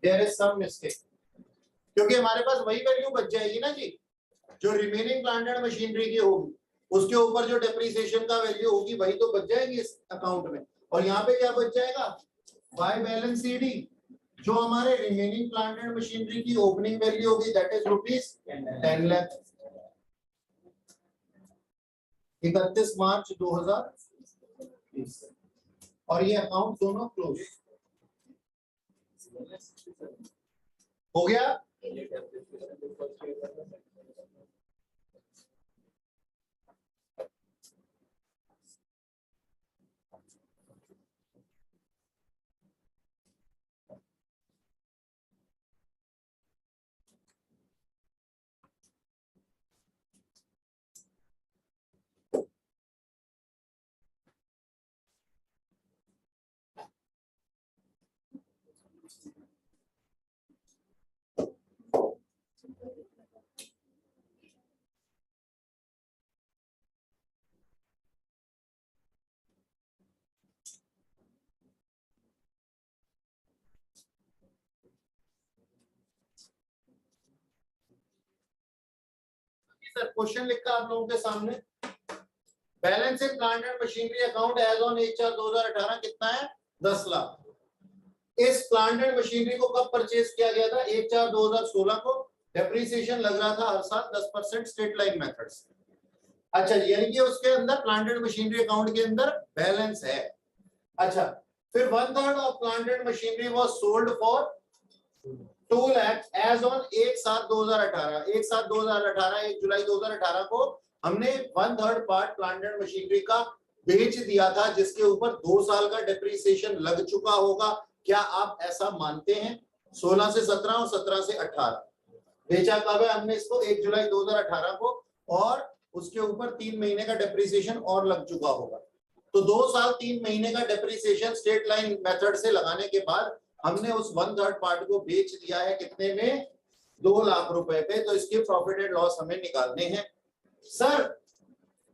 there is some mistake. क्योंकि हमारे पास वही वैल्यू बच जाएगी ना जी, जो रिमेनिंग प्लांट एंड मशीनरी की होगी उसके ऊपर जो डेप्रिसिएशन का वैल्यू होगी वही तो बच जाएगी इस अकाउंट में। और यहाँ पे क्या बच जाएगा, बाय बैलेंस सीडी जो हमारे रिमेनिंग प्लांट एंड मशीनरी की ओपनिंग वैल्यू होगी दैट इज ₹10 लाख। 31 मार्च 2020 और ये अकाउंट दोनों क्लोज हो गया। सर क्वेश्चन लिखा आप लोगों के सामने, balance in plant and machinery account as on 1/4/2018 कितना है, 10 लाख। इस प्लांट एंड मशीनरी को कब परचेज किया गया था, 1/4/2016 को। डेप्रिसिएशन लग रहा था हर साल 10% स्ट्रेट लाइन मेथड से। अच्छा, यानी कि उसके अंदर प्लांट एंड मशीनरी अकाउंट के अंदर बैलेंस है। अच्छा, फिर 1/3 of plant and machinery was sold for 2 lakh as on 1/7/2018। 1/7/2018 1 जुलाई 2018 को हमने 1/3 पार्ट प्लांट एंड मशीनरी का बेच दिया था, जिसके ऊपर 2 साल का डेप्रिसिएशन लग चुका होगा। क्या आप ऐसा मानते हैं? 16 से 17 और 17 से 18 बेचा कब है हमने इसको, 1 जुलाई 2018 को, और उसके ऊपर 3 महीने का डेप्रिसिएशन और लग चुका होगा। तो 2 साल 3 महीने का डेप्रिसिएशन स्ट्रेट लाइन मेथड से लगाने के बाद हमने उस 1/3 पार्ट को बेच दिया है कितने में, 2 लाख रुपए पे। तो इसके प्रॉफिट एंड लॉस हमें निकालने हैं सर,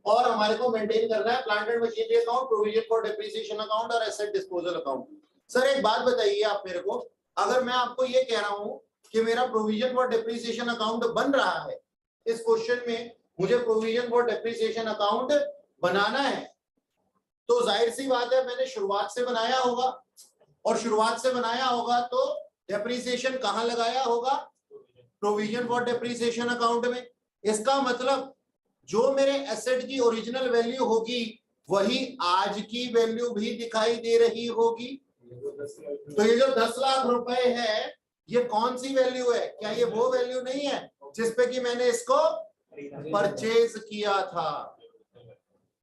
और हमारे को मेंटेन करना है plant and machinery account, provision for depreciation account और एसेट डिस्पोजल अकाउंट। सर एक बात बताइए आप मेरे को, अगर मैं आपको ये कह रहा हूं कि मेरा प्रोविजन फॉर डेप्रिसिएशन अकाउंट बन रहा है, इस क्वेश्चन में मुझे प्रोविजन फॉर डेप्रिसिएशन अकाउंट बनाना है, तो जाहिर सी बात है मैंने शुरुआत से बनाया होगा, और शुरुआत से बनाया होगा तो डेप्रिसिएशन कहां लगाया होगा, प्रोविजन फॉर डेप्रिसिएशन अकाउंट में। इसका मतलब जो मेरे एसेट की ओरिजिनल वैल्यू होगी वही आज की वैल्यू भी दिखाई दे रही होगी। तो ये जो 10 लाख रुपए है ये कौन सी वैल्यू है, क्या ये वो वैल्यू नहीं है जिसपे कि मैंने इसको परचेज किया था।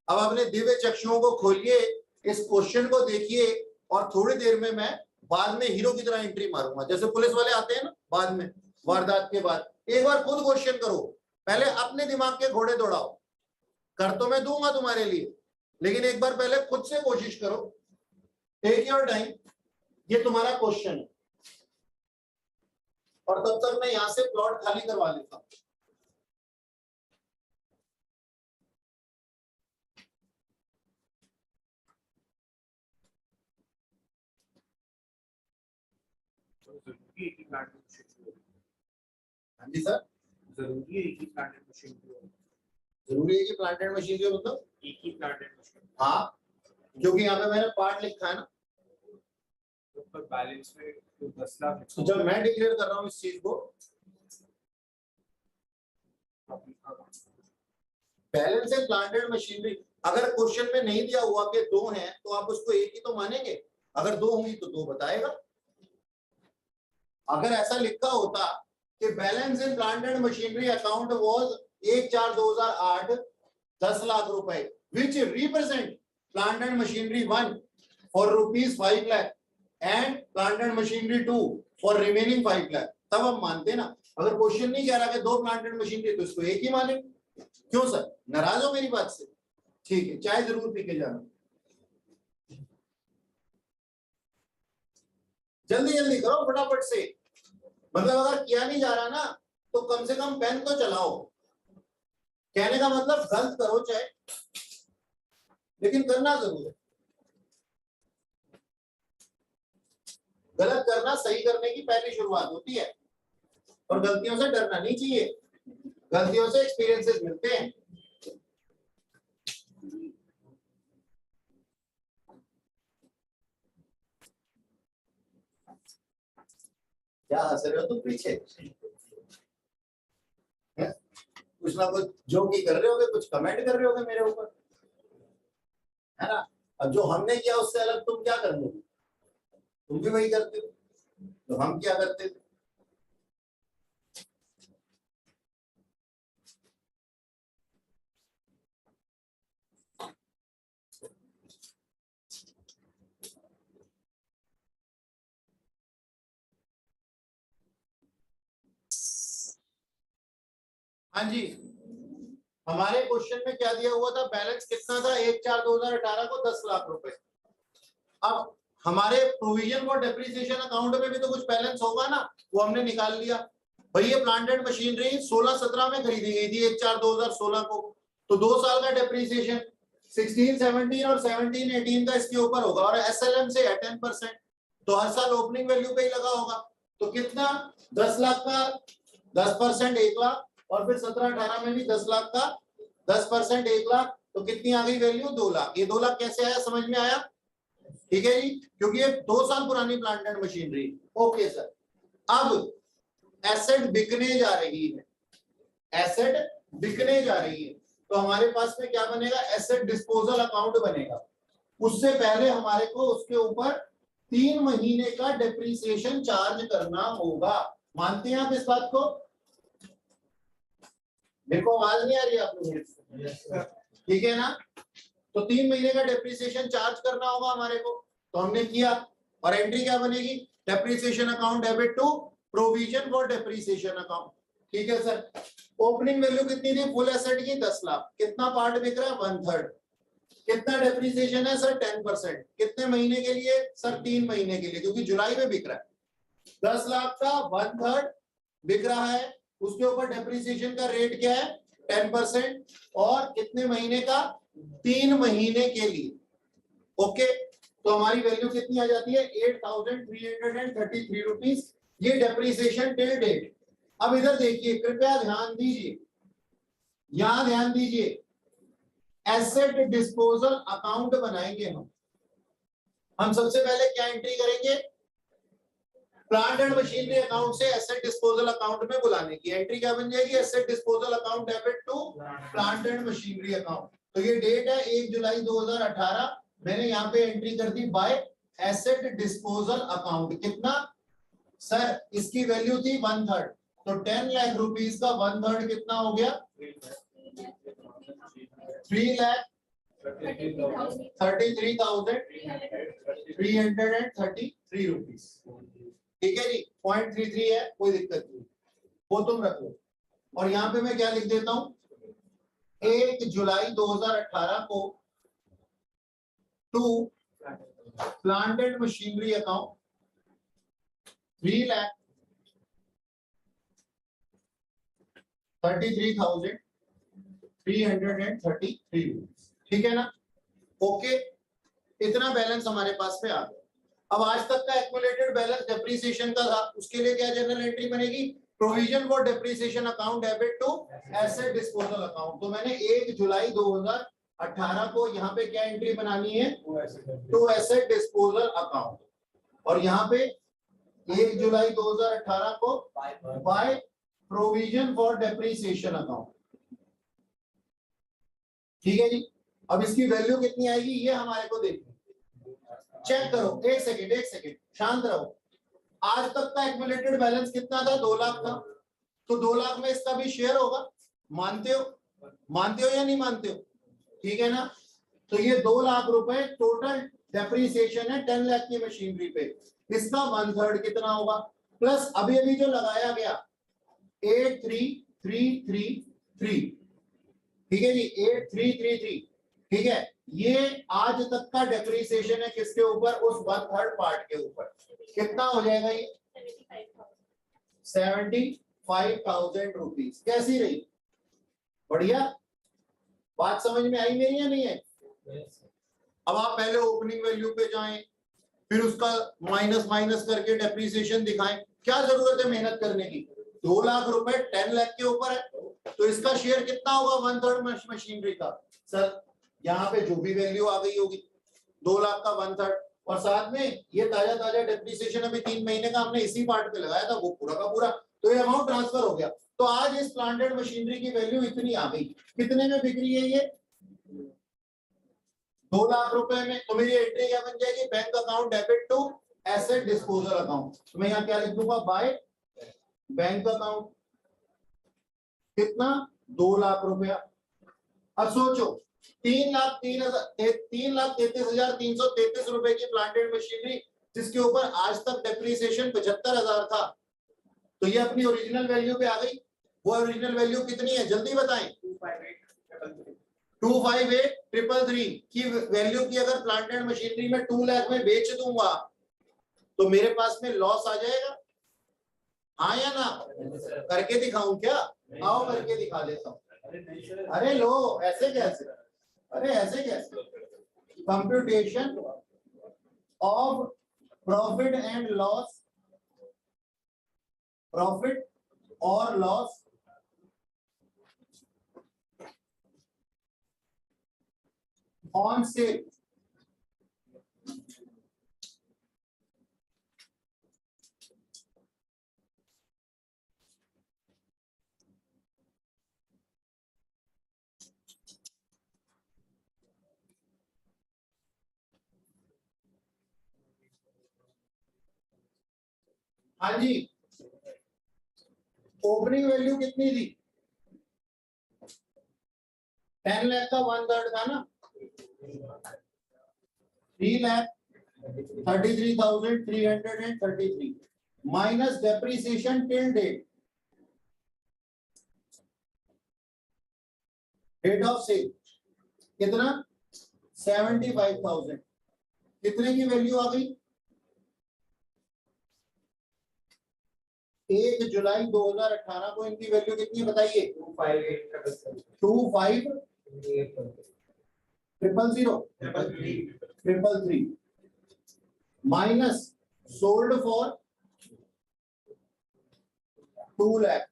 अब अपने दिव्य चक्षुओं को खोलिए, इस क्वेश्चन को देखिए, और थोड़ी देर में मैं बाद में हीरो की तरह एंट्री मारूंगा, जैसे पुलिस वाले आते हैं ना बाद में वारदात के बाद। एक बार खुद क्वेश्चन करो, पहले अपने दिमाग के घोड़े दौड़ाओ, कर तो मैं दूंगा तुम्हारे लिए, लेकिन एक बार पहले खुद से कोशिश करो। टेक योर टाइम, ये तुम्हारा क्वेश्चन है, और तब तक मैं यहां से प्लॉट खाली करवा लेता हूं। हाँ जी सर, जरूरी है एक ही प्लांट एंड मशीनरी हो, जरूरी है कि प्लांट एंड मशीनरी हो, मतलब एक ही प्लांट एंड मशीनरी। हाँ, क्योंकि यहाँ पे मैंने पार्ट लिखा है ना, तो बैलेंस में 10 लाख। तो जब मैं डिक्लेयर कर रहा हूँ इस चीज को, बैलेंस है प्लांट एंड मशीनरी, अगर क्वेश्चन में नहीं दिया हुआ कि 2 हैं तो आप उसको एक ही तो मानेंगे, अगर 2 होंगी तो 2 बताएगा। अगर ऐसा लिखा होता कि balance in plant and machinery account was 1/4/2008 10 lakh रुपए, which represent plant and machinery 1 for ₹5 lakh and plant and machinery 2 for remaining 5 lakh, तब हम मानते ना। अगर क्वेश्चन नहीं कह रहा कि 2 प्लांट एंड मशीनरी, तो इसको एक ही माने। क्यों सर, नाराज हो मेरी बात से? ठीक है, चाय जरूर पी के जाना, जल्दी जल्दी करो फटाफट से। मतलब अगर किया नहीं जा रहा ना तो कम से कम पेन तो चलाओ। कहने का मतलब गलत करो चाहे, लेकिन करना जरूर है। गलत करना सही करने की पहली शुरुआत होती है। और गलतियों से डरना नहीं चाहिए, गलतियों से एक्सपीरियंसेस मिलते हैं। क्या हंस रहे हो तुम पीछे? कुछ ना कुछ जो भी कर रहे होगे, कुछ कमेंट कर रहे होगे मेरे ऊपर, है ना। अब जो हमने किया उससे अलग तुम क्या कर लोगे? तुम भी वही करते हो, तो हम क्या करते थे? हाँ जी, हमारे क्वेश्चन में क्या दिया हुआ था? बैलेंस कितना था 1/4/2018 को? 10 लाख रुपए। अब हमारे प्रोविजन फॉर डेप्रिसिएशन अकाउंट में भी तो कुछ बैलेंस होगा ना, वो हमने निकाल लिया। भाई ये प्लांट एंड मशीनरी 16-17 में खरीदी गई थी 1/4/2016 को, तो 2 साल का डेप्रिसिएशन 16-17 और 17-18 का इसके ऊपर होगा, और एसएलएम से है 10%, तो हर साल ओपनिंग वैल्यू पे ही लगा होगा। तो कितना? 10 लाख का 10% 1 लाख, और फिर 17-18 में भी 10 लाख का 10% 1 लाख, तो कितनी आ गई वैल्यू? 2 लाख। ये 2 लाख कैसे आया, समझ में आया? ठीक है जी, क्योंकि ये 2 साल पुरानी plant and machinery. Okay sir, अब एसेट बिकने जा रही है, एसेट बिकने जा रही है, तो हमारे पास में क्या बनेगा? एसेट डिस्पोजल अकाउंट बनेगा। उससे पहले हमारे को उसके ऊपर 3 महीने का डेप्रिसिएशन चार्ज करना होगा। मानते हैं आप इस बात को? मेरे को आवाज नहीं आ रही आप लोगों? ठीक है ना, तो 3 महीने का डेप्रिसिएशन चार्ज करना होगा हमारे को, तो हमने किया। और एंट्री क्या बनेगी? Depreciation account debit to provision for depreciation account. ठीक है सर। ओपनिंग वैल्यू कितनी थी फुल एसेट की? 10 लाख। कितना पार्ट बिक रहा है? 1/3। कितना डेप्रिसिएशन है सर? 10%। कितने महीने के लिए सर? 3 महीने के लिए, क्योंकि जुलाई में बिक रहा है। 10 लाख का 1/3 बिक रहा है, उसके ऊपर डेप्रिसिएशन का रेट क्या है? 10%, और कितने महीने का? 3 महीने के लिए। ओके, तो हमारी वैल्यू कितनी आ जाती है? 8,333 रुपीज। ये डेप्रिसिएशन टिल डेट। अब इधर देखिए, कृपया ध्यान दीजिए, यहां ध्यान दीजिए, एसेट डिस्पोजल अकाउंट बनाएंगे हम सबसे पहले क्या एंट्री करेंगे? प्लांट एंड मशीनरी अकाउंट से एसेट डिस्पोजल अकाउंट में बुलाने की एंट्री क्या बन जाएगी? Asset disposal account debit to plant and machinery account. तो ये डेट है 1 जुलाई 2018। मैंने यहाँ पे एंट्री कर दी बाय एसेट डिस्पोजल अकाउंट। कितना सर? इसकी वैल्यू थी 1/3, तो 10 लाख रुपीस का 1/3 कितना हो गया? 3,33,333 रुपीस। ठीक है जी, 0.33 है, कोई दिक्कत नहीं, वो तुम रख लो। और यहाँ पे मैं क्या लिख देता हूं? 1 जुलाई 2018 को to plant and machinery account 3,33,333 rupees. ठीक है ना? ओके, इतना बैलेंस हमारे पास में आ गया। अब आज तक का एक्युमुलेटेड बैलेंस डेप्रिसिएशन का था, उसके लिए क्या जनरल एंट्री बनेगी? Provision for depreciation account debit to asset disposal account. तो मैंने 1 जुलाई 2018 को यहाँ पे क्या एंट्री बनानी है? To asset disposal account. और यहाँ पे 1 जुलाई 2018 को by provision for depreciation account. ठीक है जी, अब इसकी वैल्यू कितनी आएगी ये हमारे को देखना। चेक करो, एक सेकेंड शांत रहो। आज तक का एक्युमुलेटेड बैलेंस कितना था? 2 लाख था, तो 2 लाख में इसका भी शेयर होगा। मानते हो या नहीं मानते हो? ठीक है ना, तो ये 2 लाख रुपए टोटल डेप्रिसिएशन है 10 लाख की मशीनरी पे। इसका 1/3 कितना होगा? प्लस अभी अभी जो लगाया गया 83,333। ठीक है जी, 8333। ठीक है, ये आज तक का डेप्रिसिएशन है किसके ऊपर? उस 1/3 पार्ट के ऊपर। कितना हो जाएगा ये? 75,000 रुपीज। कैसी रही? बढ़िया, बात समझ में आई मेरी या नहीं है? अब आप पहले ओपनिंग वैल्यू पे जाएं, फिर उसका माइनस करके डेप्रिसिएशन दिखाएं। क्या जरूरत है मेहनत करने की? 2 लाख रुपए 10 लाख के ऊपर है, तो इसका शेयर कितना होगा 1/3 मशीनरी का। सर यहाँ पे जो भी वैल्यू आ गई होगी 2 लाख का 1/3, और साथ में ये ताजा डेप्रिसिएशन अभी 3 महीने का हमने इसी पार्ट पे लगाया था, वो पूरा का पूरा, तो ये अमाउंट ट्रांसफर हो गया। तो आज इस प्लांटेड मशीनरी की वैल्यू इतनी आ गई, कितने में बिक रही है ये 2 लाख रुपए में। तो मेरी एंट्री क्या बन जाएगी, bank account debit to asset disposal account. तो मैं यहाँ क्या लिख दूंगा, बाय बैंक अकाउंट, कितना 2 लाख रुपया। अब सोचो 3,33,333 रुपए की प्लांटेड मशीनरी, जिसके ऊपर आज तक डेप्रिसिएशन 75,000 था, तो ये अपनी ओरिजिनल वैल्यू पे आ गई। वो ओरिजिनल वैल्यू कितनी है जल्दी बताएं, 258,333 की वैल्यू की अगर प्लांटेड मशीनरी में 2 लाख में बेच दूंगा तो मेरे पास में लॉस आ जाएगा, हाँ या ना। करके दिखाऊं क्या, आओ करके दिखा देता हूं। अरे लो, ऐसे कैसे, अरे ऐसे कैसे, computation of profit and loss, profit और लॉस ऑन सेल। हाँ जी, ओपनिंग वैल्यू कितनी थी 10 लाख का 1/3 था ना, 3,33,333 minus depreciation till date, date of sale कितना 75,000, कितने की वैल्यू आ गई 1 जुलाई 2018 को इनकी वैल्यू कितनी बताइए 25,000,333 माइनस सोल्ड फॉर 2 लाख,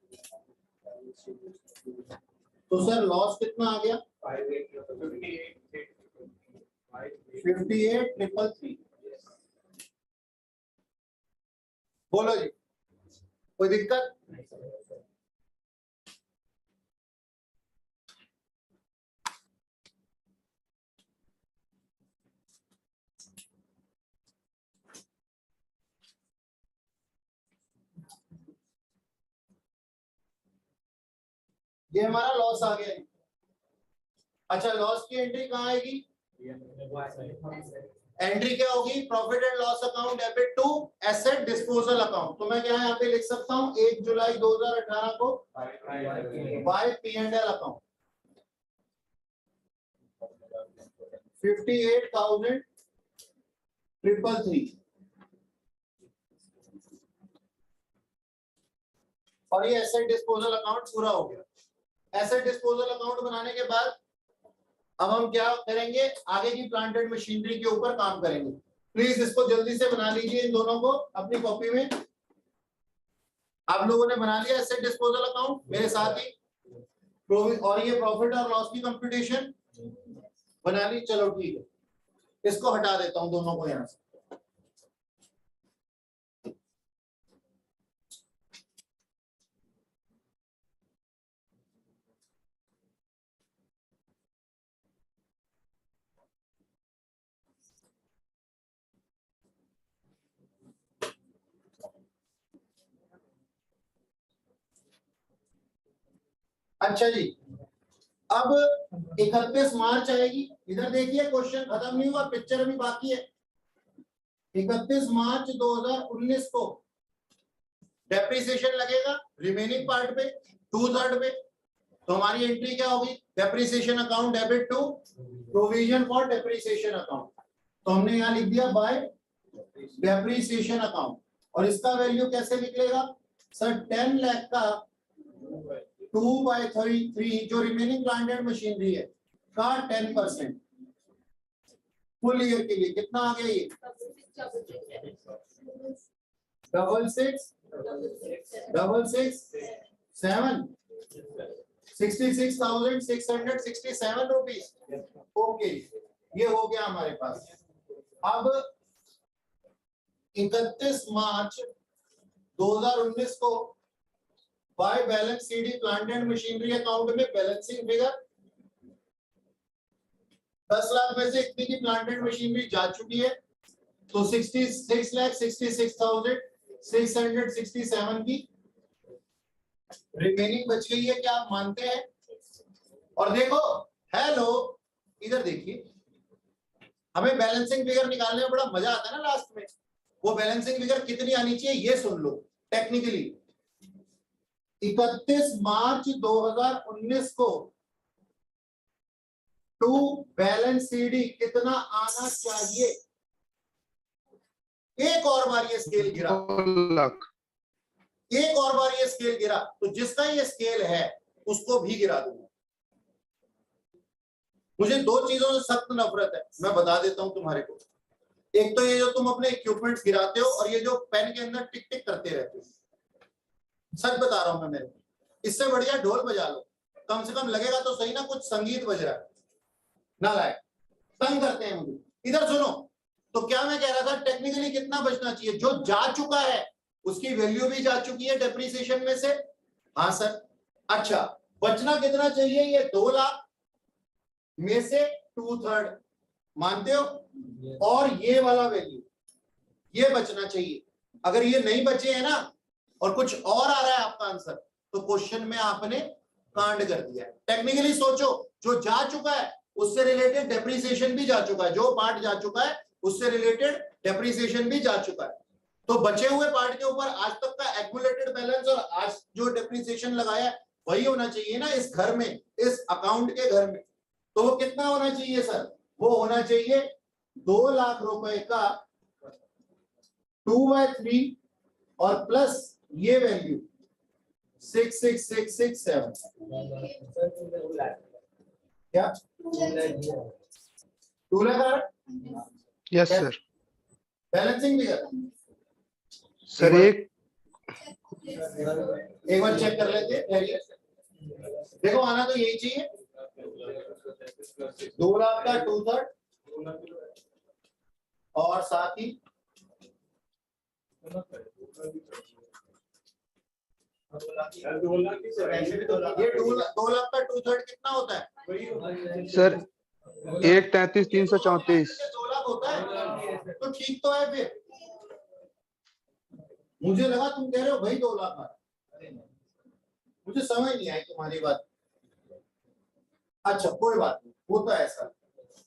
तो सर लॉस कितना आ गया 58,333। बोलो जी, कोई दिक्कत? ये हमारा लॉस आ गया। अच्छा, लॉस की एंट्री कहाँ आएगी, एंट्री क्या होगी, profit and loss account debit to asset disposal account. तो मैं क्या यहाँ पे लिख सकता हूँ 1 जुलाई 2018 को बाय P&L अकाउंट 58,333 और ये एसेट डिस्पोजल अकाउंट पूरा हो गया। एसेट डिस्पोजल अकाउंट बनाने के बाद अब हम क्या करेंगे, आगे की प्लांटेड मशीनरी के ऊपर काम करेंगे। प्लीज इसको जल्दी से बना लीजिए, इन दोनों को अपनी कॉपी में। आप लोगों ने बना लिया एसेट डिस्पोजल अकाउंट मेरे साथ ही, और ये प्रॉफिट और लॉस की कंप्यूटेशन बना ली। चलो ठीक है, इसको हटा देता हूं दोनों को यहां से। अच्छा जी, अब 31 मार्च आएगी। इधर देखिए, क्वेश्चन खत्म नहीं हुआ, पिक्चर अभी बाकी है। 31 मार्च 2019 को डेप्रिसिएशन लगेगा रिमेनिंग पार्ट पे 2/3 पे। तो हमारी एंट्री क्या होगी, depreciation account debit to provision for depreciation account. तो हमने यहाँ लिख दिया बाय डेप्रिसिएशन अकाउंट, और इसका वैल्यू कैसे निकलेगा सर, 10 लाख का 2/3 जो रिमेनिंग प्लांटेड मशीनरी है का 10%। फुल ईयर के लिए कितना आ गया ये 66 $667 66,667 रुपीज। ओके, ये हो गया हमारे पास। अब 31 मार्च 2019 को by balance CD plant and machinery account में बैलेंसिंग फिगर 10 लाख में से इतनी की प्लांट एंड मशीनरी जा चुकी है, तो 66,66,667 की रिमेनिंग बच गई है। क्या आप मानते हैं? और देखो, हेलो, इधर देखिए, हमें बैलेंसिंग फिगर निकालने में बड़ा मजा आता है ना लास्ट में। वो बैलेंसिंग फिगर कितनी आनी चाहिए ये सुन लो टेक्निकली। 31 मार्च 2019 को टू बैलेंस सीडी कितना आना चाहिए? एक और बार ये स्केल गिरा, 2 लाख। एक और बार ये स्केल गिरा, तो जिसका ये स्केल है उसको भी गिरा दूंगा। मुझे दो चीजों से सख्त नफरत है, मैं बता देता हूं तुम्हारे को। एक तो ये जो तुम अपने इक्विपमेंट्स गिराते हो, और ये जो पेन के अंदर टिक टिक करते रहते हो। सच बता रहा हूं मैं, मेरे इससे बढ़िया ढोल बजा लो, कम से कम लगेगा तो सही ना कुछ संगीत बज रहा है। ना लायक तंग करते हैं मुझे। इधर सुनो, तो क्या मैं कह रहा था, टेक्निकली कितना बचना चाहिए? जो जा चुका है उसकी वैल्यू भी जा चुकी है डेप्रिसिएशन में से। हाँ सर, अच्छा, बचना कितना चाहिए? ये 2 लाख में से 2/3 मानते हो? और ये वाला वैल्यू ये बचना चाहिए। अगर ये नहीं बचे हैं ना, और कुछ और आ रहा है आपका आंसर, तो क्वेश्चन में आपने कांड कर दिया। टेक्निकली सोचो, जो जा चुका है उससे रिलेटेड डेप्रिसिएशन भी जा चुका है, जो पार्ट जा चुका है उससे रिलेटेड डेप्रिसिएशन भी जा चुका है। तो बचे हुए पार्ट के ऊपर आज तक का एक्युमुलेटेड बैलेंस और आज जो डेप्रिसिएशन लगाया वही होना चाहिए ना इस घर में, इस अकाउंट के घर में। तो वो कितना होना चाहिए सर? वो होना चाहिए 2 लाख रुपए का 2/3 और प्लस ये वैल्यू 66,667। क्या 2 lakh? Yes sir. Balancing figure sir एक बार चेक कर लेते हैं। देखो, आना तो यही चाहिए, 2 लाख का 2/3 और साथ ही ये 2 लाख का 2/3 कितना होता है सर 1,33,334। 2 लाख होता है, तो ठीक तो है। फिर मुझे लगा तुम कह रहे हो भाई 2 लाख आ, मुझे समझ नहीं आई तुम्हारी बात। अच्छा कोई बात नहीं, होता है ऐसा।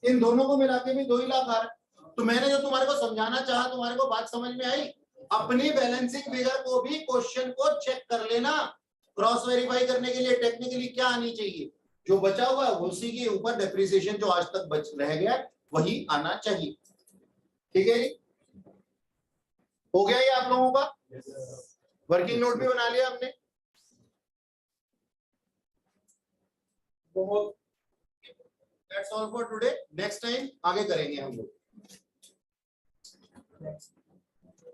इन दोनों को मिला के भी 2 ही लाख आ रहा है। तो मैंने जो तुम्हारे को समझाना चाहा, तुम्हारे को बात समझ में आई? अपनी बैलेंसिंग फिगर को भी क्वेश्चन को चेक कर लेना, क्रॉस वेरीफाई करने के लिए टेक्निकली क्या आनी चाहिए। जो बचा हुआ है उसी के ऊपर डेप्रिसिएशन जो आज तक बच रह गया वही आना चाहिए। ठीक है जी, हो गया ये आप लोगों का? वर्किंग नोट भी बना लिया हमने। That's all for today. Next time आगे करेंगे हम लोग।